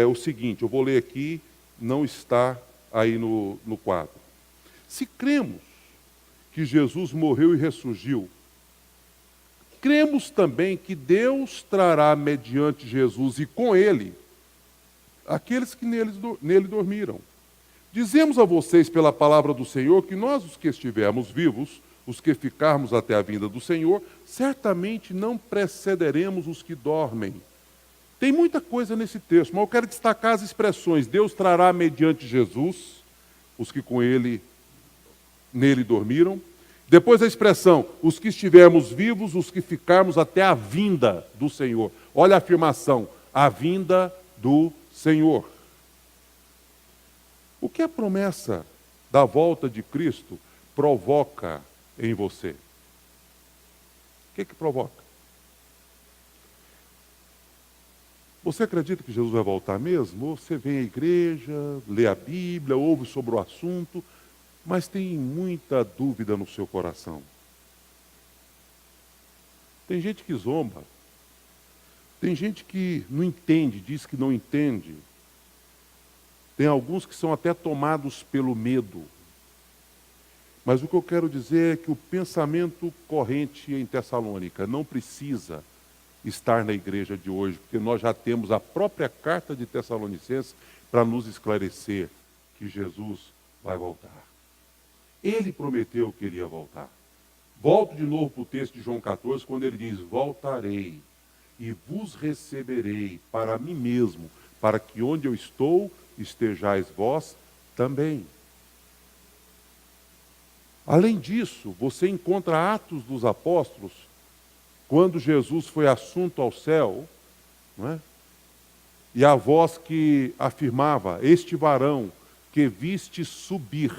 o seguinte, eu vou ler aqui, não está aí no quadro. Se cremos que Jesus morreu e ressurgiu, cremos também que Deus trará mediante Jesus e com ele aqueles que nele dormiram. Dizemos a vocês pela palavra do Senhor que nós, os que estivermos vivos, os que ficarmos até a vinda do Senhor, certamente não precederemos os que dormem. Tem muita coisa nesse texto, mas eu quero destacar as expressões. Deus trará mediante Jesus os que nele dormiram. Depois a expressão, os que estivermos vivos, os que ficarmos até a vinda do Senhor. Olha a afirmação, a vinda do Senhor. O que a promessa da volta de Cristo provoca em você? O que provoca? Você acredita que Jesus vai voltar mesmo? Ou você vem à igreja, lê a Bíblia, ouve sobre o assunto, mas tem muita dúvida no seu coração. Tem gente que zomba. Tem gente que não entende, diz que não entende. Tem alguns que são até tomados pelo medo. Mas o que eu quero dizer é que o pensamento corrente em Tessalônica não precisa estar na igreja de hoje, porque nós já temos a própria carta de Tessalonicenses para nos esclarecer que Jesus vai voltar. Ele prometeu que ele ia voltar. Volto de novo para o texto de João 14, quando ele diz: voltarei e vos receberei para mim mesmo, para que onde eu estou, estejais vós também. Além disso, você encontra Atos dos Apóstolos, quando Jesus foi assunto ao céu, não é? E a voz que afirmava: este varão que vistes subir,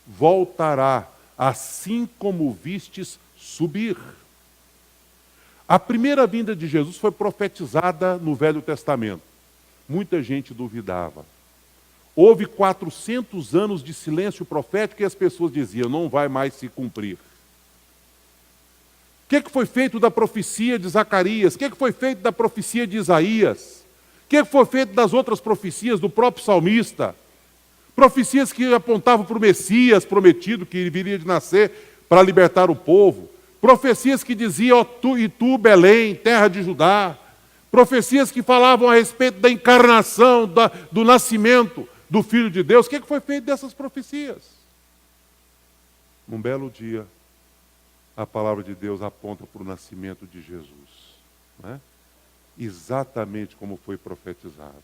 voltará, assim como vistes subir. A primeira vinda de Jesus foi profetizada no Velho Testamento. Muita gente duvidava. Houve 400 anos de silêncio profético e as pessoas diziam: não vai mais se cumprir. O que foi feito da profecia de Zacarias? O que foi feito da profecia de Isaías? O que foi feito das outras profecias do próprio salmista? Profecias que apontavam para o Messias prometido, que viria de nascer para libertar o povo. Profecias que diziam: ó, tu, Belém, terra de Judá. Profecias que falavam a respeito da encarnação, do nascimento do Filho de Deus. O que foi feito dessas profecias? Num belo dia, a palavra de Deus aponta para o nascimento de Jesus. Não é? Exatamente como foi profetizado.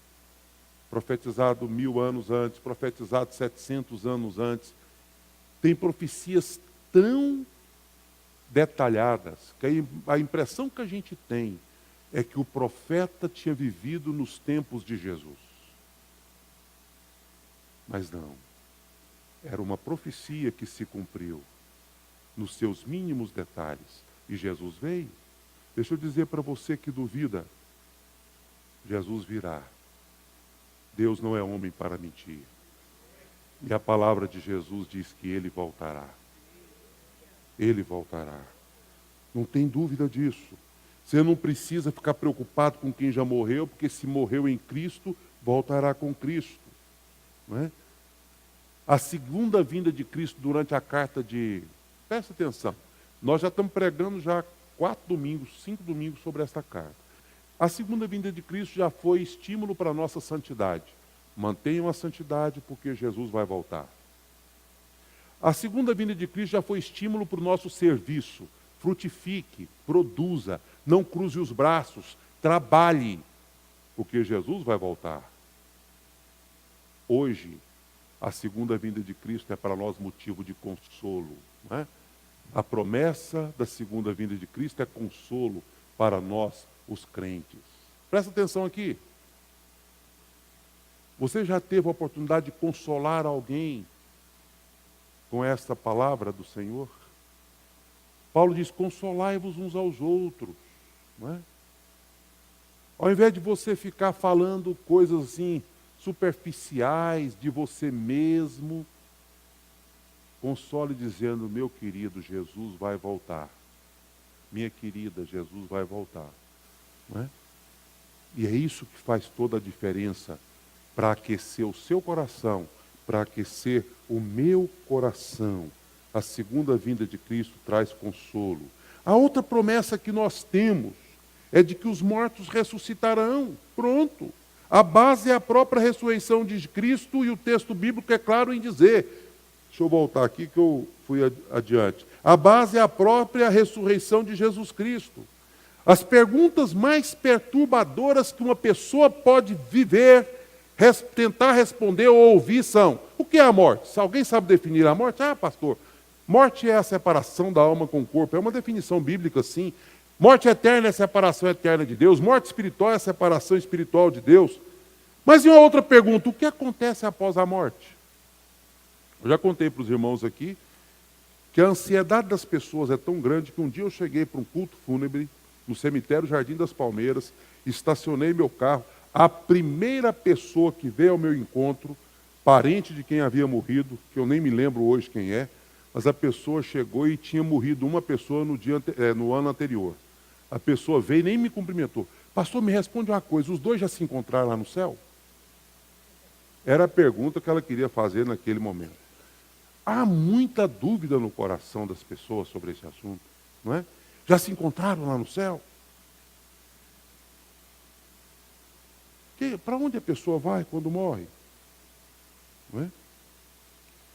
Profetizado 1000 anos antes, profetizado 700 anos antes. Tem profecias tão detalhadas que a impressão que a gente tem é que o profeta tinha vivido nos tempos de Jesus. Mas não. Era uma profecia que se cumpriu nos seus mínimos detalhes. E Jesus veio. Deixa eu dizer para você que duvida: Jesus virá. Deus não é homem para mentir. E a palavra de Jesus diz que ele voltará. Ele voltará. Não tem dúvida disso. Você não precisa ficar preocupado com quem já morreu, porque se morreu em Cristo, voltará com Cristo. Não é? A segunda vinda de Cristo durante a carta de... Presta atenção. Nós já estamos pregando já 5 domingos sobre esta carta. A segunda vinda de Cristo já foi estímulo para a nossa santidade. Mantenham a santidade porque Jesus vai voltar. A segunda vinda de Cristo já foi estímulo para o nosso serviço. Frutifique, produza, não cruze os braços, trabalhe, porque Jesus vai voltar. Hoje, a segunda vinda de Cristo é para nós motivo de consolo. Não é? A promessa da segunda vinda de Cristo é consolo para nós, os crentes. Presta atenção aqui. Você já teve a oportunidade de consolar alguém com esta palavra do Senhor? Paulo diz: consolai-vos uns aos outros. Não é? Ao invés de você ficar falando coisas assim superficiais de você mesmo, console dizendo: meu querido, Jesus vai voltar. Minha querida, Jesus vai voltar. Não é? E é isso que faz toda a diferença para aquecer o seu coração, para aquecer o meu coração. A segunda vinda de Cristo traz consolo. A outra promessa que nós temos é de que os mortos ressuscitarão. Pronto. A base é a própria ressurreição de Cristo e o texto bíblico é claro em dizer. Deixa eu voltar aqui que eu fui adiante. A base é a própria ressurreição de Jesus Cristo. As perguntas mais perturbadoras que uma pessoa pode viver, tentar responder ou ouvir são: o que é a morte? Se alguém sabe definir a morte? Ah, pastor, morte é a separação da alma com o corpo. É uma definição bíblica, sim. Morte eterna é a separação eterna de Deus. Morte espiritual é a separação espiritual de Deus. Mas e uma outra pergunta: o que acontece após a morte? Eu já contei para os irmãos aqui que a ansiedade das pessoas é tão grande que um dia eu cheguei para um culto fúnebre no cemitério Jardim das Palmeiras, estacionei meu carro. A primeira pessoa que veio ao meu encontro, parente de quem havia morrido, que eu nem me lembro hoje quem é, mas a pessoa chegou e tinha morrido uma pessoa no ano anterior. A pessoa veio e nem me cumprimentou. Pastor, me responde uma coisa: os dois já se encontraram lá no céu? Era a pergunta que ela queria fazer naquele momento. Há muita dúvida no coração das pessoas sobre esse assunto, não é? Já se encontraram lá no céu? Para onde a pessoa vai quando morre? Não é?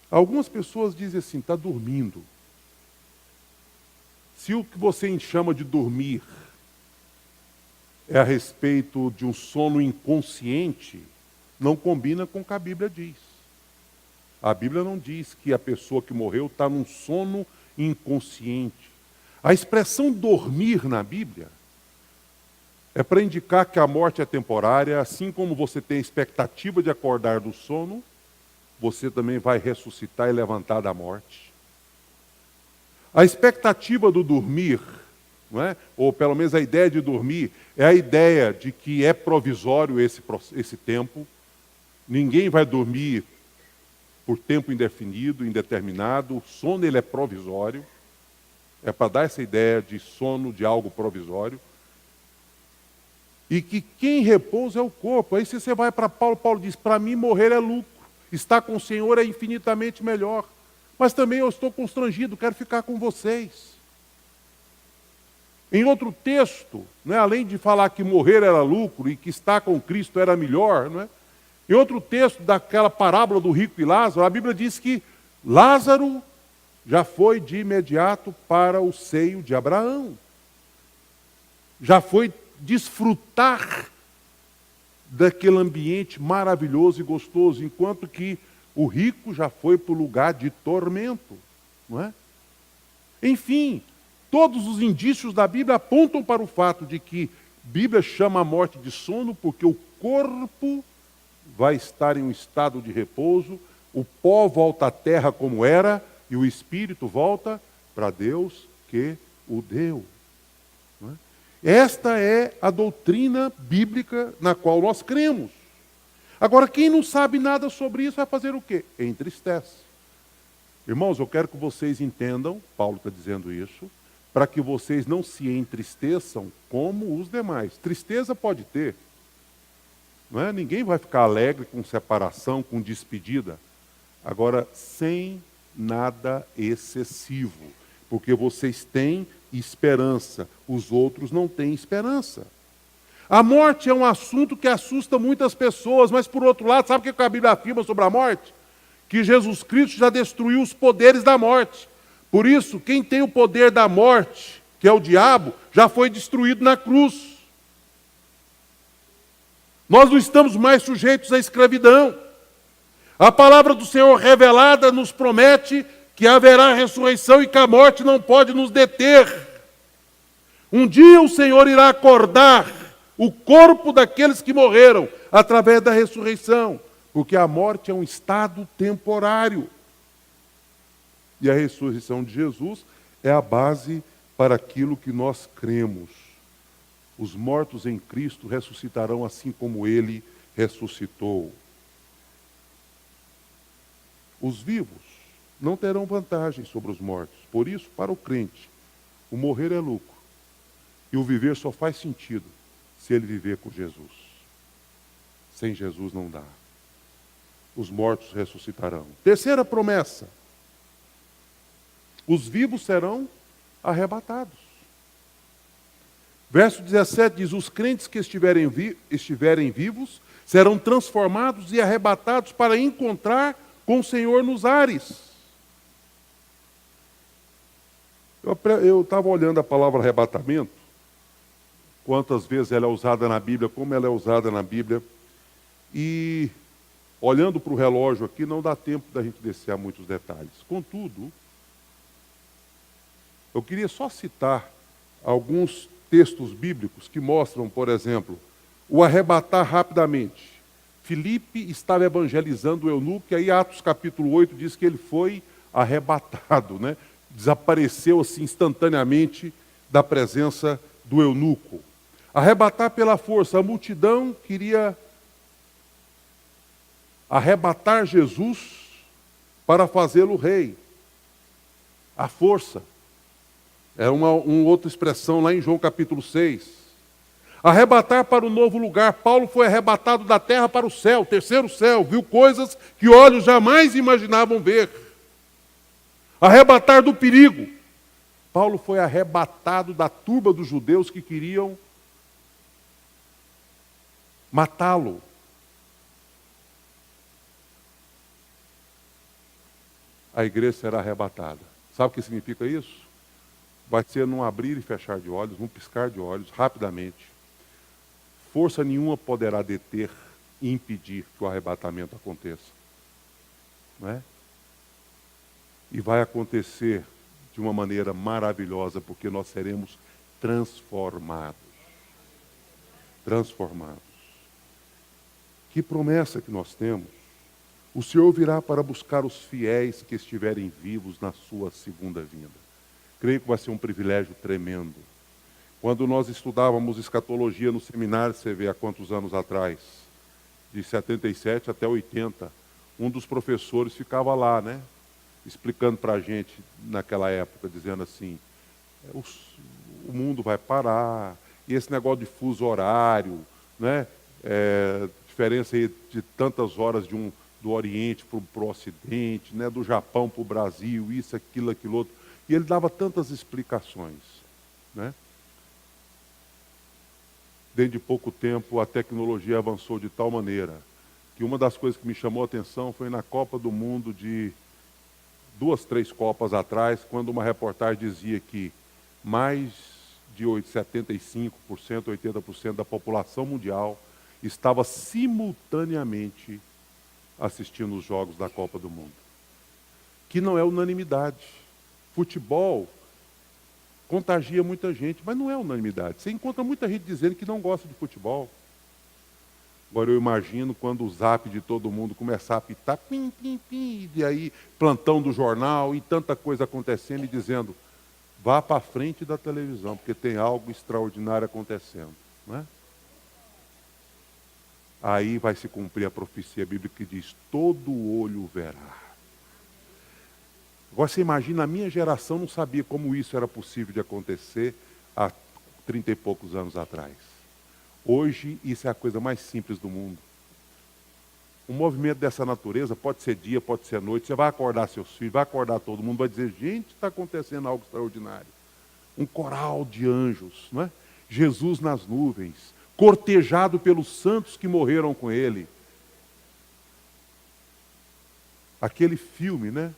Algumas pessoas dizem assim, está dormindo. Se o que você chama de dormir é a respeito de um sono inconsciente, não combina com o que a Bíblia diz. A Bíblia não diz que a pessoa que morreu está num sono inconsciente. A expressão dormir na Bíblia é para indicar que a morte é temporária, assim como você tem a expectativa de acordar do sono, você também vai ressuscitar e levantar da morte. A expectativa do dormir, não é? Ou pelo menos a ideia de dormir, é a ideia de que é provisório esse tempo. Ninguém vai dormir por tempo indefinido, indeterminado. O sono ele é provisório. É para dar essa ideia de sono, de algo provisório. E que quem repousa é o corpo. Aí se você vai para Paulo, Paulo diz, para mim morrer é lucro. Estar com o Senhor é infinitamente melhor. Mas também eu estou constrangido, quero ficar com vocês. Em outro texto, né, além de falar que morrer era lucro e que estar com Cristo era melhor, não é? Em outro texto daquela parábola do rico e Lázaro, a Bíblia diz que Lázaro já foi de imediato para o seio de Abraão. Já foi desfrutar daquele ambiente maravilhoso e gostoso, enquanto que o rico já foi para o lugar de tormento, não é? Enfim, todos os indícios da Bíblia apontam para o fato de que a Bíblia chama a morte de sono porque o corpo vai estar em um estado de repouso, o pó volta à terra como era e o espírito volta para Deus que o deu. Não é? Esta é a doutrina bíblica na qual nós cremos. Agora, quem não sabe nada sobre isso vai fazer o quê? Entristece. Irmãos, eu quero que vocês entendam, Paulo está dizendo isso, para que vocês não se entristeçam como os demais. Tristeza pode ter. Não é? Ninguém vai ficar alegre com separação, com despedida. Agora, sem nada excessivo. Porque vocês têm esperança, os outros não têm esperança. A morte é um assunto que assusta muitas pessoas, mas por outro lado, sabe o que a Bíblia afirma sobre a morte? Que Jesus Cristo já destruiu os poderes da morte. Por isso, quem tem o poder da morte, que é o diabo, já foi destruído na cruz. Nós não estamos mais sujeitos à escravidão. A palavra do Senhor revelada nos promete que haverá ressurreição e que a morte não pode nos deter. Um dia o Senhor irá acordar o corpo daqueles que morreram através da ressurreição, porque a morte é um estado temporário. E a ressurreição de Jesus é a base para aquilo que nós cremos. Os mortos em Cristo ressuscitarão assim como Ele ressuscitou. Os vivos não terão vantagem sobre os mortos. Por isso, para o crente, o morrer é lucro. E o viver só faz sentido se ele viver com Jesus. Sem Jesus não dá. Os mortos ressuscitarão. Terceira promessa. Os vivos serão arrebatados. Verso 17 diz, os crentes que estiverem vivos serão transformados e arrebatados para encontrar com o Senhor nos ares. Eu estava olhando a palavra arrebatamento, quantas vezes ela é usada na Bíblia, como ela é usada na Bíblia, e olhando para o relógio aqui, não dá tempo da gente descer a muitos detalhes. Contudo, eu queria só citar alguns textos bíblicos que mostram, por exemplo, o arrebatar rapidamente. Filipe estava evangelizando o eunuco, e aí Atos capítulo 8 diz que ele foi arrebatado, né? Desapareceu assim instantaneamente da presença do eunuco. Arrebatar pela força. A multidão queria arrebatar Jesus para fazê-lo rei. A força. É uma outra expressão lá em João capítulo 6. Arrebatar para o novo lugar. Paulo foi arrebatado da terra para o céu, terceiro céu, viu coisas que olhos jamais imaginavam ver. Arrebatar do perigo. Paulo foi arrebatado da turba dos judeus que queriam matá-lo. A igreja será arrebatada. Sabe o que significa isso? Vai ser num abrir e fechar de olhos, num piscar de olhos, rapidamente. Força nenhuma poderá deter e impedir que o arrebatamento aconteça. Não é? E vai acontecer de uma maneira maravilhosa, porque nós seremos transformados. Transformados. Que promessa que nós temos. O Senhor virá para buscar os fiéis que estiverem vivos na sua segunda vinda. Creio que vai ser um privilégio tremendo. Quando nós estudávamos escatologia no seminário, você vê há quantos anos atrás, de 77 até 80, um dos professores ficava lá, né, explicando para a gente naquela época, dizendo assim, o mundo vai parar, e esse negócio de fuso horário, né, diferença aí de tantas horas do Oriente para o Ocidente, né, do Japão para o Brasil, isso, aquilo, aquilo outro. E ele dava tantas explicações, né? Dentro de pouco tempo, a tecnologia avançou de tal maneira que uma das coisas que me chamou a atenção foi na Copa do Mundo de 2, 3 Copas atrás, quando uma reportagem dizia que mais de 75%, 80% da população mundial estava simultaneamente assistindo os jogos da Copa do Mundo. Que não é unanimidade. Futebol contagia muita gente, mas não é unanimidade. Você encontra muita gente dizendo que não gosta de futebol. Agora eu imagino quando o zap de todo mundo começar a apitar, pim, pim, pim, e aí plantão do jornal e tanta coisa acontecendo e dizendo, vá para frente da televisão, porque tem algo extraordinário acontecendo. Não é? Aí vai se cumprir a profecia bíblica que diz, todo olho verá. Agora você imagina, a minha geração não sabia como isso era possível de acontecer há 30 e poucos anos atrás. Hoje, isso é a coisa mais simples do mundo. Um movimento dessa natureza pode ser dia, pode ser noite, você vai acordar seus filhos, vai acordar todo mundo, vai dizer, gente, está acontecendo algo extraordinário. Um coral de anjos, não é? Jesus nas nuvens, cortejado pelos santos que morreram com ele. Aquele filme, né?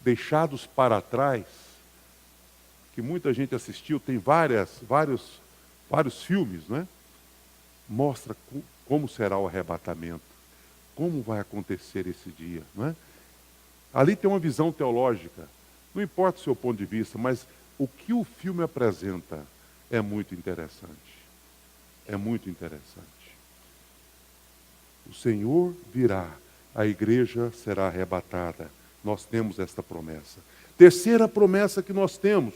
Deixados para trás, que muita gente assistiu, tem vários filmes, né? Mostra como será o arrebatamento, como vai acontecer esse dia, não é? Ali tem uma visão teológica, não importa o seu ponto de vista, mas o que o filme apresenta é muito interessante. É muito interessante. O Senhor virá, a igreja será arrebatada. Nós temos esta promessa. Terceira promessa que nós temos,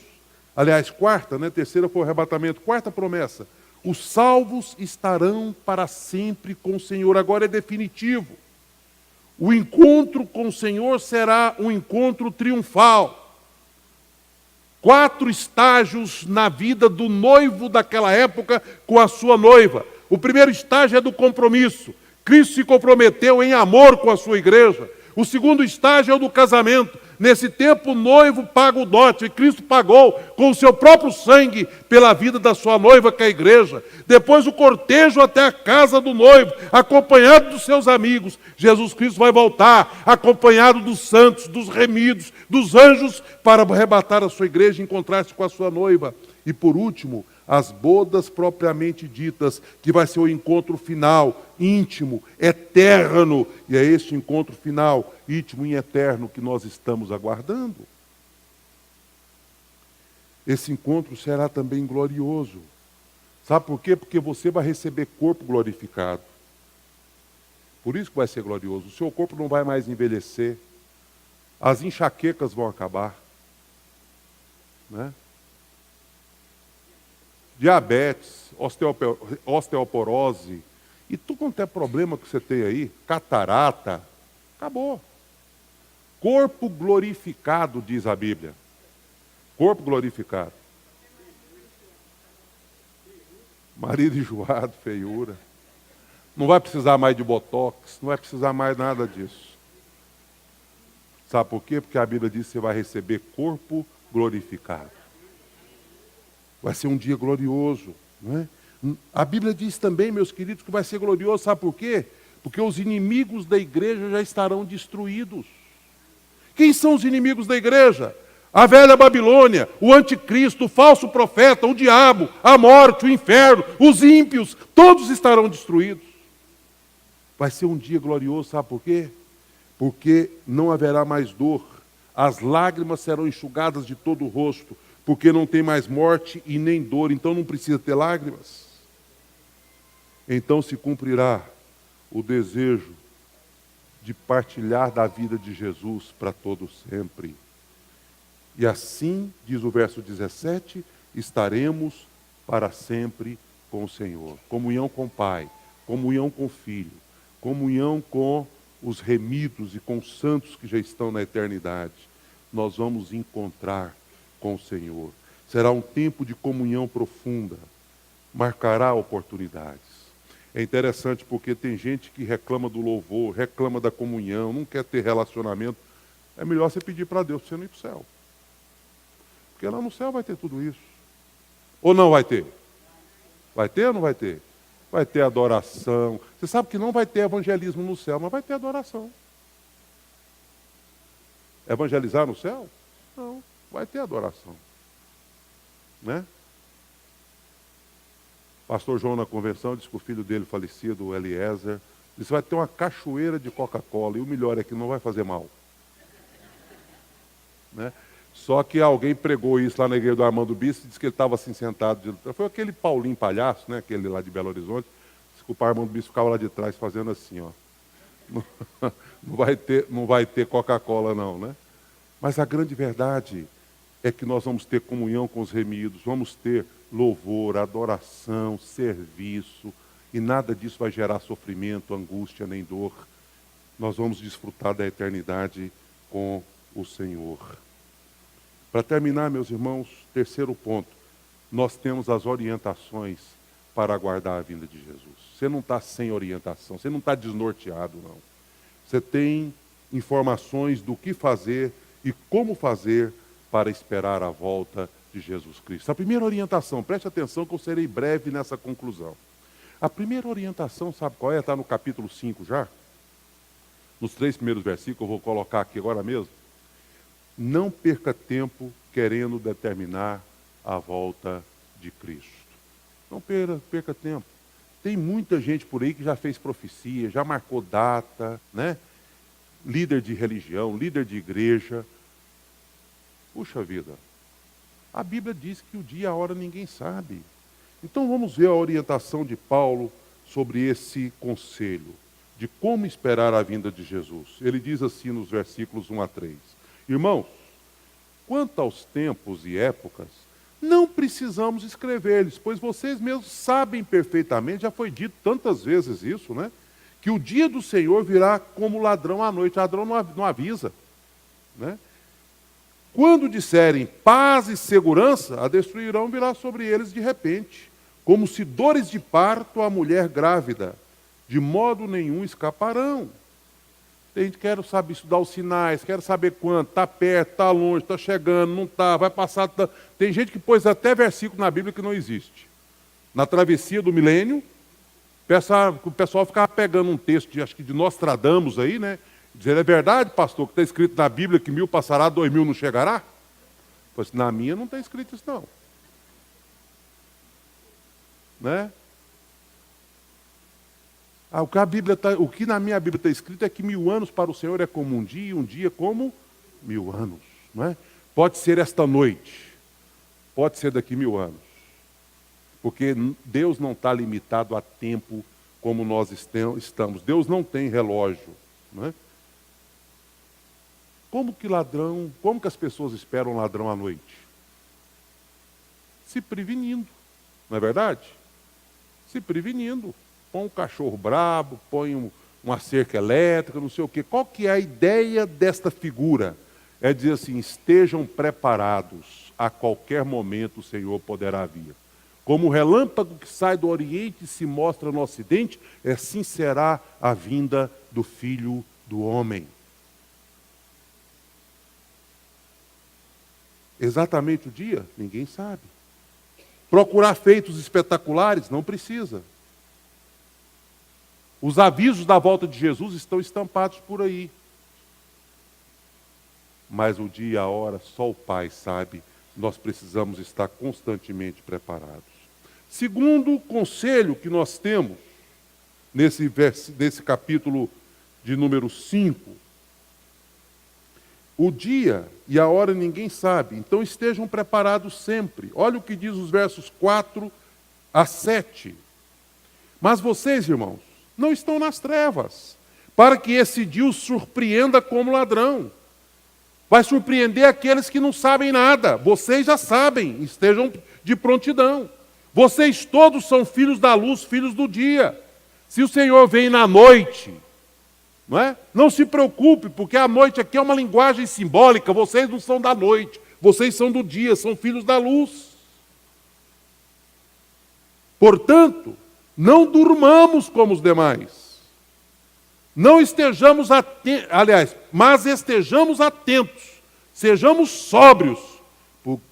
aliás, quarta, né? Terceira foi o arrebatamento. Quarta promessa, os salvos estarão para sempre com o Senhor. Agora é definitivo. O encontro com o Senhor será um encontro triunfal. 4 estágios na vida do noivo daquela época com a sua noiva. O primeiro estágio é do compromisso. Cristo se comprometeu em amor com a sua igreja. O segundo estágio é o do casamento. Nesse tempo o noivo paga o dote, e Cristo pagou com o seu próprio sangue pela vida da sua noiva, que é a igreja. Depois o cortejo até a casa do noivo, acompanhado dos seus amigos. Jesus Cristo vai voltar, acompanhado dos santos, dos remidos, dos anjos, para arrebatar a sua igreja e encontrar-se com a sua noiva. E por último, as bodas propriamente ditas, que vai ser o encontro final, íntimo, eterno. E é este encontro final, íntimo e eterno que nós estamos aguardando. Esse encontro será também glorioso. Sabe por quê? Porque você vai receber corpo glorificado. Por isso que vai ser glorioso. O seu corpo não vai mais envelhecer. As enxaquecas vão acabar. Né? Diabetes, osteoporose, e tudo quanto é problema que você tem aí, catarata, acabou. Corpo glorificado, diz a Bíblia. Corpo glorificado. Marido enjoado, feiura. Não vai precisar mais de botox, não vai precisar mais nada disso. Sabe por quê? Porque a Bíblia diz que você vai receber corpo glorificado. Vai ser um dia glorioso, não é? A Bíblia diz também, meus queridos, que vai ser glorioso, sabe por quê? Porque os inimigos da igreja já estarão destruídos. Quem são os inimigos da igreja? A velha Babilônia, o anticristo, o falso profeta, o diabo, a morte, o inferno, os ímpios, todos estarão destruídos. Vai ser um dia glorioso, sabe por quê? Porque não haverá mais dor, as lágrimas serão enxugadas de todo o rosto, porque não tem mais morte e nem dor, então não precisa ter lágrimas. Então se cumprirá o desejo de partilhar da vida de Jesus para todo sempre. E assim, diz o verso 17, estaremos para sempre com o Senhor. Comunhão com o Pai, comunhão com o Filho, comunhão com os remidos e com os santos que já estão na eternidade. Nós vamos encontrar com o Senhor. Será um tempo de comunhão profunda, marcará oportunidades. É interessante porque tem gente que reclama do louvor, reclama da comunhão, não quer ter relacionamento. É melhor você pedir para Deus para você não ir para o céu. Porque lá no céu vai ter tudo isso. Ou não vai ter? Vai ter ou não vai ter? Vai ter adoração. Você sabe que não vai ter evangelismo no céu, mas vai ter adoração. Evangelizar no céu? Não, vai ter adoração. Né? Pastor João na convenção disse que o filho dele falecido, o Eliezer, disse que vai ter uma cachoeira de Coca-Cola, e o melhor é que não vai fazer mal. Né? Só que alguém pregou isso lá na igreja do Armando Bispo, disse que ele estava assim sentado, foi aquele Paulinho Palhaço, né? Aquele lá de Belo Horizonte, disse que o Armando Bispo ficava lá de trás fazendo assim, ó. Não vai ter Coca-Cola não, né? Mas a grande verdade é que nós vamos ter comunhão com os remidos, vamos ter louvor, adoração, serviço, e nada disso vai gerar sofrimento, angústia, nem dor. Nós vamos desfrutar da eternidade com o Senhor. Para terminar, meus irmãos, terceiro ponto, nós temos as orientações para aguardar a vinda de Jesus. Você não está sem orientação, você não está desnorteado, não. Você tem informações do que fazer e como fazer para esperar a volta de Jesus Cristo. A primeira orientação, preste atenção que eu serei breve nessa conclusão. A primeira orientação, sabe qual é? Está no capítulo 5 já. Nos 3 primeiros versículos, eu vou colocar aqui agora mesmo. Não perca tempo querendo determinar a volta de Cristo. Não perca tempo. Tem muita gente por aí que já fez profecia, já marcou data, né? Líder de religião, líder de igreja. Puxa vida, a Bíblia diz que o dia e a hora ninguém sabe. Então vamos ver a orientação de Paulo sobre esse conselho, de como esperar a vinda de Jesus. Ele diz assim nos versículos 1 a 3. Irmãos, quanto aos tempos e épocas, não precisamos escrever-lhes, pois vocês mesmos sabem perfeitamente, já foi dito tantas vezes isso, né? Que o dia do Senhor virá como ladrão à noite. Ladrão não avisa, né? Quando disserem paz e segurança, a destruirão virá sobre eles de repente, como se dores de parto à mulher grávida, de modo nenhum escaparão. Tem gente que quer saber estudar os sinais, quer saber quando, está perto, está longe, está chegando, não está, vai passar. Tá... Tem gente que pôs até versículo na Bíblia que não existe. Na travessia do milênio, o pessoal ficava pegando um texto, acho que de Nostradamus aí, né? Dizer, é verdade, pastor, que está escrito na Bíblia que 1000 passará, 2000 não chegará? Pois na minha não está escrito isso não. Né? O que na minha Bíblia está escrito é que 1000 anos para o Senhor é como um dia, e um dia como 1000 anos. Não é? Pode ser esta noite, pode ser daqui 1000 anos. Porque Deus não está limitado a tempo como nós estamos. Deus não tem relógio. Não é? Como que as pessoas esperam ladrão à noite? Se prevenindo, não é verdade? Se prevenindo. Põe um cachorro brabo, põe uma cerca elétrica, não sei o quê. Qual que é a ideia desta figura? É dizer assim, estejam preparados, a qualquer momento o Senhor poderá vir. Como o relâmpago que sai do Oriente e se mostra no Ocidente, assim será a vinda do Filho do Homem. Exatamente o dia? Ninguém sabe. Procurar feitos espetaculares? Não precisa. Os avisos da volta de Jesus estão estampados por aí. Mas o dia e a hora só o Pai sabe. Nós precisamos estar constantemente preparados. Segundo conselho que nós temos nesse capítulo de número 5, o dia e a hora ninguém sabe, então estejam preparados sempre. Olha o que diz os versos 4 a 7. Mas vocês, irmãos, não estão nas trevas, para que esse dia os surpreenda como ladrão. Vai surpreender aqueles que não sabem nada. Vocês já sabem, estejam de prontidão. Vocês todos são filhos da luz, filhos do dia. Se o Senhor vem na noite, não é? Não se preocupe, porque a noite aqui é uma linguagem simbólica. Vocês não são da noite, vocês são do dia, são filhos da luz. Portanto, não durmamos como os demais. Não estejamos atentos, mas estejamos atentos. Sejamos sóbrios,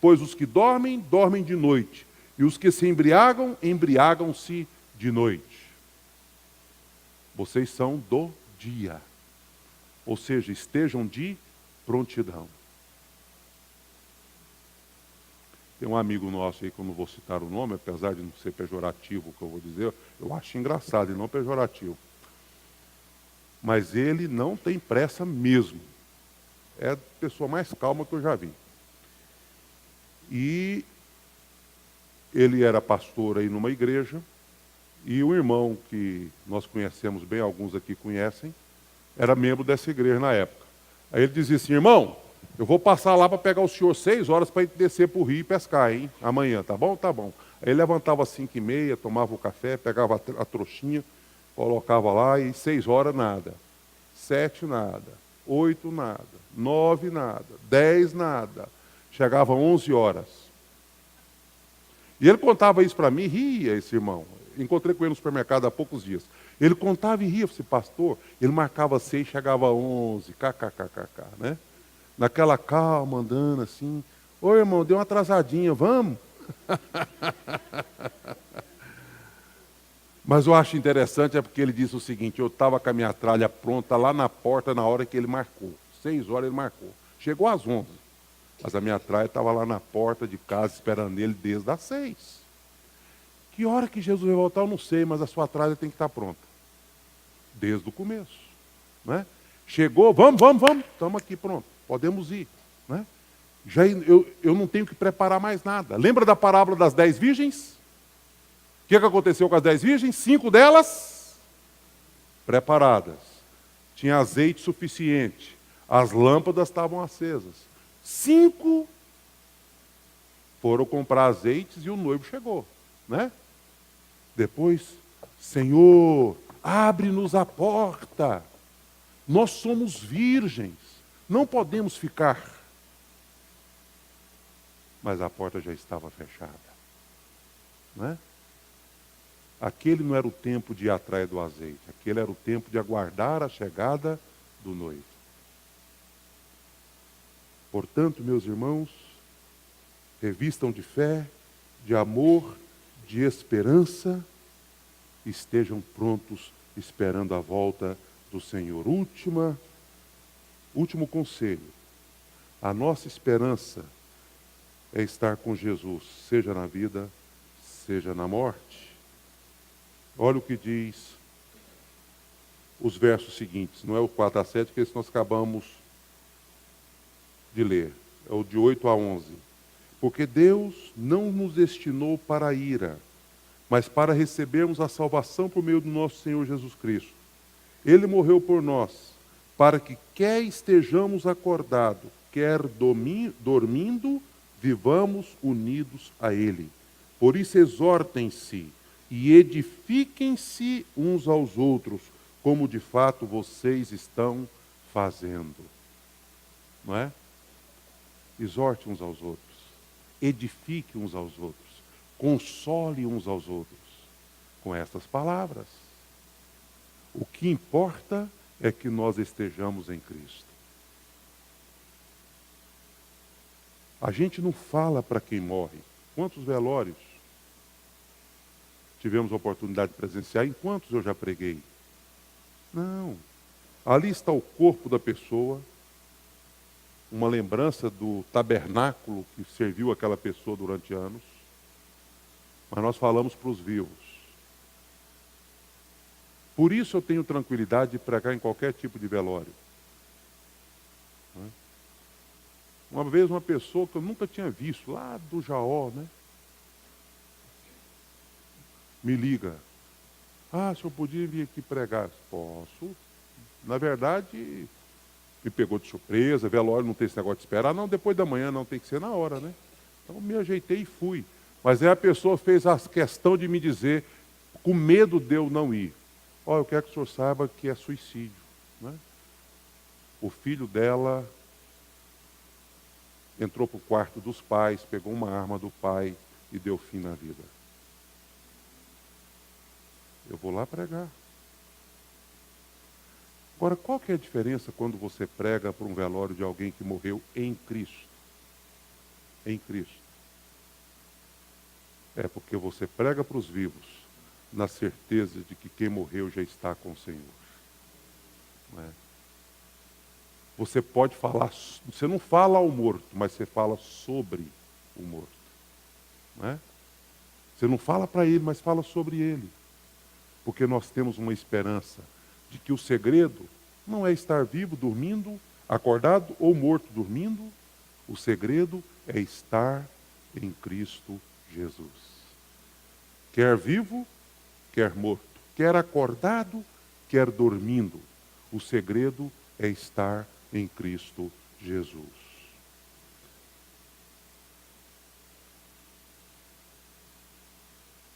pois os que dormem, dormem de noite. E os que se embriagam, embriagam-se de noite. Vocês são do dia. Ou seja, estejam de prontidão. Tem um amigo nosso aí, que eu não vou citar o nome, apesar de não ser pejorativo o que eu vou dizer, eu acho engraçado e não pejorativo. Mas ele não tem pressa mesmo. É a pessoa mais calma que eu já vi. E ele era pastor aí numa igreja, e o irmão que nós conhecemos bem, alguns aqui conhecem, era membro dessa igreja na época. Aí ele dizia assim: irmão, eu vou passar lá para pegar o senhor 6 horas para ir descer para o rio e pescar, hein? Amanhã, tá bom? Tá bom. Aí ele levantava às 5h30, tomava o café, pegava a trouxinha, colocava lá e 6 horas nada. 7 nada. 8 nada. 9 nada. 10 nada. Chegava 11 horas. E ele contava isso para mim, ria esse irmão. Encontrei com ele no supermercado há poucos dias. Ele contava e ria, esse pastor, ele marcava 6, chegava a 11, kkkk, né? Naquela calma, andando assim. Ô irmão, deu uma atrasadinha, vamos? Mas eu acho interessante é porque ele disse o seguinte: eu estava com a minha tralha pronta lá na porta na hora que ele marcou. 6 horas ele marcou. Chegou às 11. Mas a minha tralha estava lá na porta de casa esperando ele desde as 6. Que hora que Jesus vai voltar eu não sei, mas a sua tralha tem que estar pronta. Desde o começo. Né? Chegou, vamos, estamos aqui, pronto, podemos ir. Né? Já eu não tenho que preparar mais nada. Lembra da parábola das 10 virgens? O que aconteceu com as 10 virgens? 5 delas preparadas. Tinha azeite suficiente. As lâmpadas estavam acesas. 5 foram comprar azeites e o noivo chegou. Né? Depois, Senhor, abre-nos a porta. Nós somos virgens. Não podemos ficar. Mas a porta já estava fechada. Né? Aquele não era o tempo de ir atrás do azeite. Aquele era o tempo de aguardar a chegada do noivo. Portanto, meus irmãos, revistam de fé, de amor, de esperança, estejam prontos esperando a volta do Senhor. Último conselho. A nossa esperança é estar com Jesus, seja na vida, seja na morte. Olha o que diz os versos seguintes. Não é o 4 a 7, que esse nós acabamos de ler. É o de 8 a 11. Porque Deus não nos destinou para a ira, mas para recebermos a salvação por meio do nosso Senhor Jesus Cristo. Ele morreu por nós, para que quer estejamos acordados, quer dormindo, vivamos unidos a Ele. Por isso exortem-se e edifiquem-se uns aos outros, como de fato vocês estão fazendo. Não é? Exorte uns aos outros. Edifique uns aos outros. console uns aos outros com estas palavras. O que importa é que nós estejamos em Cristo. A gente não fala para quem morre. Quantos velórios tivemos a oportunidade de presenciar? Em quantos eu já preguei? Não. Ali está o corpo da pessoa, uma lembrança do tabernáculo que serviu aquela pessoa durante anos. Mas nós falamos para os vivos. Por isso eu tenho tranquilidade de pregar em qualquer tipo de velório. Uma vez uma pessoa que eu nunca tinha visto, lá do Jaó, né? Me liga. Ah, o senhor podia vir aqui pregar? Posso. Na verdade, me pegou de surpresa, velório não tem esse negócio de esperar. Não, depois da manhã não, tem que ser na hora, né? Então me ajeitei e fui. Mas aí a pessoa fez a questão de me dizer, com medo de eu não ir. Olha, eu quero que o senhor saiba que é suicídio, né? O filho dela entrou para o quarto dos pais, pegou uma arma do pai e deu fim na vida. Eu vou lá pregar. Agora, qual que é a diferença quando você prega para um velório de alguém que morreu em Cristo? Em Cristo. É porque você prega para os vivos, na certeza de que quem morreu já está com o Senhor. Não é? Você pode falar, você não fala ao morto, mas você fala sobre o morto. Não é? Você não fala para ele, mas fala sobre ele. Porque nós temos uma esperança de que o segredo não é estar vivo, dormindo, acordado ou morto, dormindo. O segredo é estar em Cristo Jesus. Quer vivo, quer morto, quer acordado, quer dormindo. O segredo é estar em Cristo Jesus.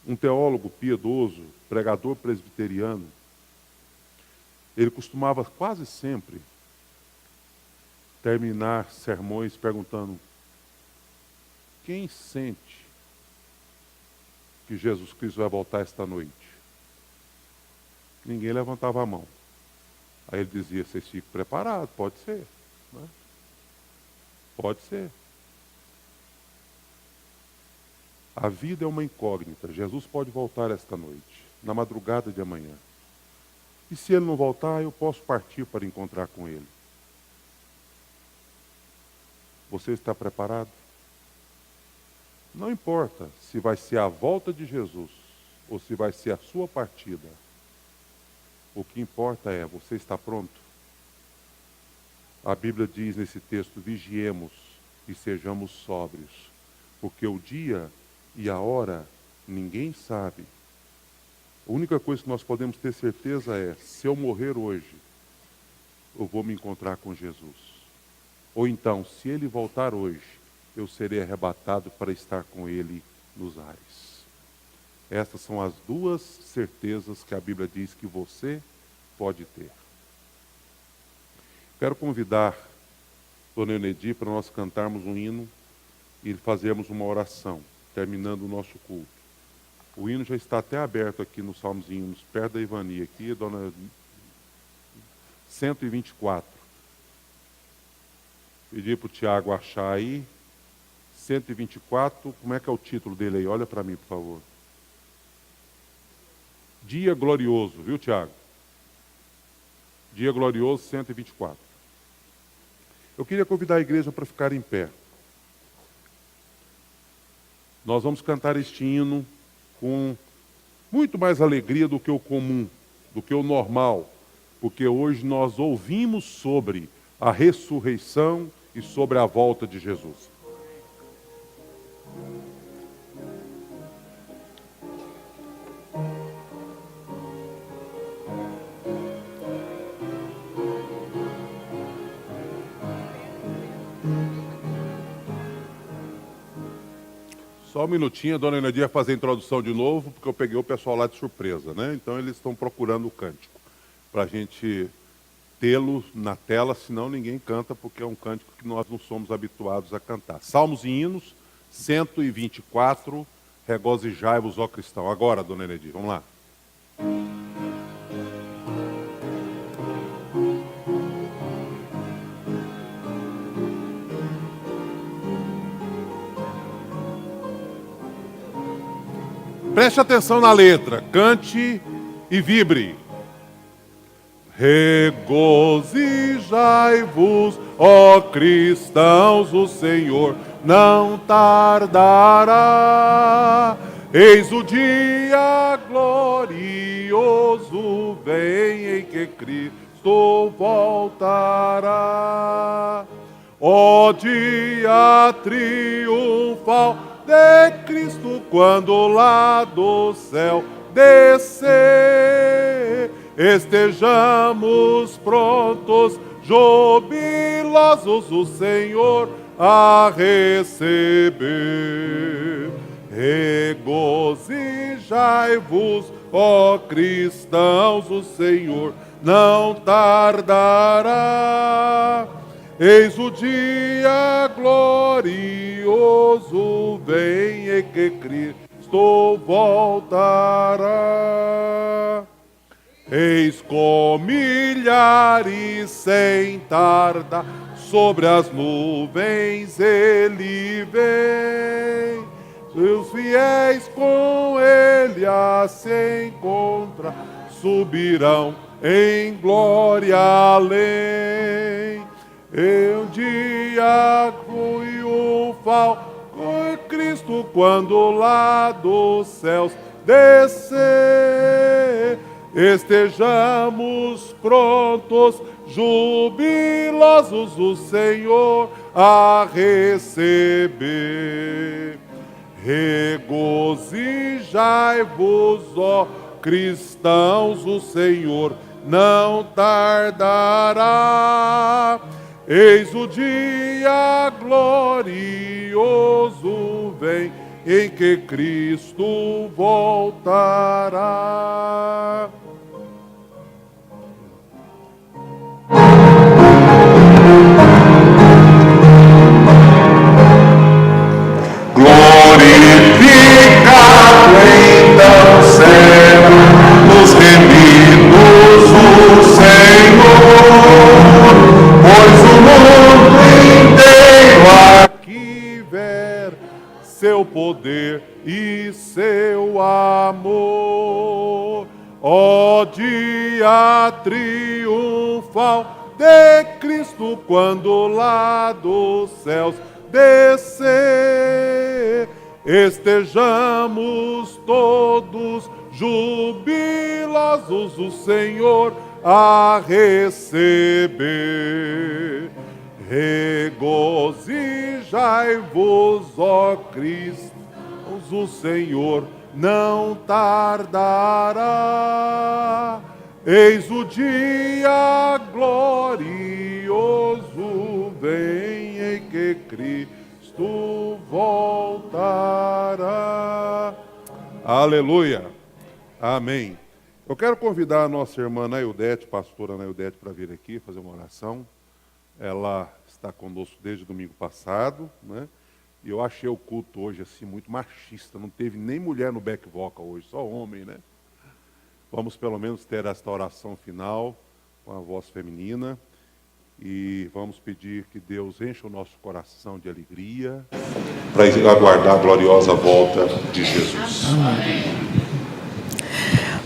Um teólogo piedoso, pregador presbiteriano, ele costumava quase sempre terminar sermões perguntando: quem sente que Jesus Cristo vai voltar esta noite? Ninguém levantava a mão. Aí ele dizia: vocês fiquem preparados, pode ser. Né? Pode ser. A vida é uma incógnita. Jesus pode voltar esta noite, na madrugada de amanhã. E se ele não voltar, eu posso partir para encontrar com ele. Você está preparado? Não importa se vai ser a volta de Jesus ou se vai ser a sua partida. O que importa é, você está pronto? A Bíblia diz nesse texto: vigiemos e sejamos sóbrios, porque o dia e a hora ninguém sabe. A única coisa que nós podemos ter certeza é: se eu morrer hoje, eu vou me encontrar com Jesus. Ou então, se ele voltar hoje, eu serei arrebatado para estar com ele nos ares. Essas são as duas certezas que a Bíblia diz que você pode ter. Quero convidar Dona Enedi para nós cantarmos um hino e fazermos uma oração, terminando o nosso culto. O hino já está até aberto aqui nos Salmos e Hinos, perto da Ivani, aqui, Dona 124. Pedi para o Tiago achar aí. 124, como é que é o título dele aí? Olha para mim, por favor. Dia Glorioso, viu, Tiago? Dia Glorioso 124. Eu queria convidar a igreja para ficar em pé. Nós vamos cantar este hino com muito mais alegria do que o comum, do que o normal, porque hoje nós ouvimos sobre a ressurreição e sobre a volta de Jesus. Só um minutinho, a Dona Enedia vai fazer a introdução de novo, porque eu peguei o pessoal lá de surpresa, né? Então eles estão procurando o cântico, para a gente tê-lo na tela, senão ninguém canta, porque é um cântico que nós não somos habituados a cantar. Salmos e Hinos, 124, Regozijai-vos, ó cristão. Agora, dona Enedi, vamos lá. Preste atenção na letra, cante e vibre. Regozijai-vos, ó cristãos, o Senhor não tardará. Eis o dia glorioso, vem em que Cristo voltará. Ó dia triunfal de Cristo, quando lá do céu descer, estejamos prontos, jubilosos, o Senhor a receber. Regozijai-vos, ó cristãos, o Senhor não tardará. Eis o dia glorioso, vem e que Cristo voltará. Eis com milhares sem tardar, sobre as nuvens ele vem. Os fiéis com ele a se encontrar, subirão em glória além. Um dia triunfal com Cristo, quando lá dos céus descer, estejamos prontos, jubilosos, o Senhor a receber. Regozijai-vos, ó cristãos, o Senhor não tardará. Eis o dia glorioso, vem em que Cristo voltará. Glorificado então será nos remidos o Senhor, pois o mundo inteiro Aqui ver seu poder e seu amor. Ó dia triunfal de Cristo, quando lá dos céus descer, estejamos todos jubilosos, o Senhor a receber. Regozijai-vos, ó cristãos, o Senhor não tardará. Eis o dia glorioso, vem em que Cristo voltará. Aleluia. Amém. Eu quero convidar a nossa irmã Naildete, pastora Naildete, para vir aqui fazer uma oração. Ela está conosco desde domingo passado, né? E eu achei o culto hoje assim muito machista. Não teve nem mulher no back vocal hoje, só homem, né? Vamos pelo menos ter esta oração final com a voz feminina. E vamos pedir que Deus encha o nosso coração de alegria para aguardar a gloriosa volta de Jesus. Amém.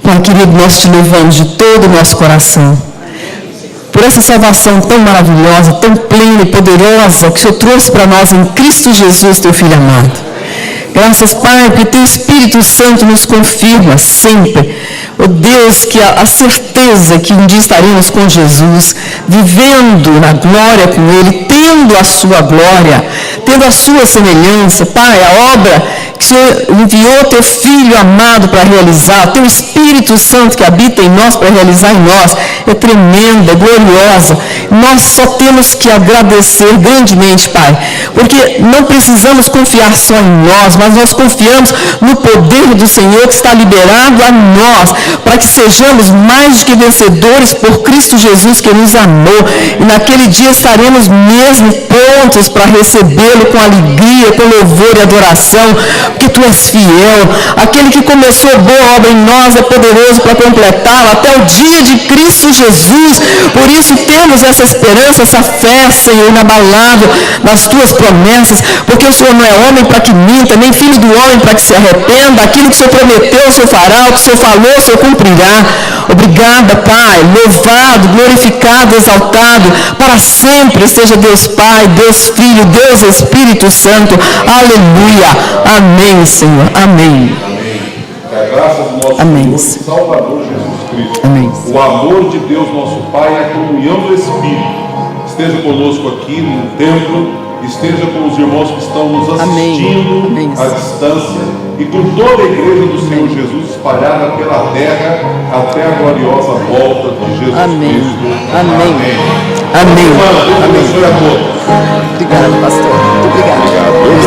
Pai querido, nós te louvamos de todo o nosso coração por essa salvação tão maravilhosa, tão plena e poderosa que o Senhor trouxe para nós em Cristo Jesus, teu Filho amado. Graças, Pai, porque teu Espírito Santo nos confirma sempre, ó Deus, que a certeza que um dia estaremos com Jesus, vivendo na glória com Ele, tendo a sua glória, tendo a sua semelhança. Pai, a obra que o Senhor enviou teu Filho amado para realizar, teu Espírito Santo que habita em nós para realizar em nós, é tremenda, é gloriosa. Nós só temos que agradecer grandemente, Pai, porque não precisamos confiar só em nós, mas nós confiamos no poder do Senhor que está liberado a nós, para que sejamos mais do que vencedores por Cristo Jesus que nos amou. E naquele dia estaremos mesmo prontos para recebê-lo com alegria, com louvor e adoração, porque Tu és fiel. Aquele que começou boa obra em nós é poderoso para completá-la até o dia de Cristo Jesus. Por isso temos essa esperança, essa fé, Senhor, inabalável nas Tuas promessas, porque o Senhor não é homem para que minta, nem filho do homem para que se arrependa. Aquilo que o Senhor prometeu, o Senhor fará, o que o Senhor falou, o Senhor cumprirá. Obrigada, Pai, louvado, glorificado, exaltado, para sempre seja Deus Pai, Deus Filho, Deus Espírito Santo. Aleluia. Amém, Senhor. Amém. Que a graça do nosso Amém. Senhor e Salvador Jesus Cristo, Amém. o amor de Deus nosso Pai e a comunhão do Espírito esteja conosco aqui no templo, esteja com os irmãos que estão nos assistindo Amém. à distância e com toda a igreja do Senhor Jesus espalhada pela terra até a gloriosa volta de Jesus Amém. Cristo. Amém. Amém. Deus abençoe a todos. Obrigado, pastor. Muito obrigado. Obrigado.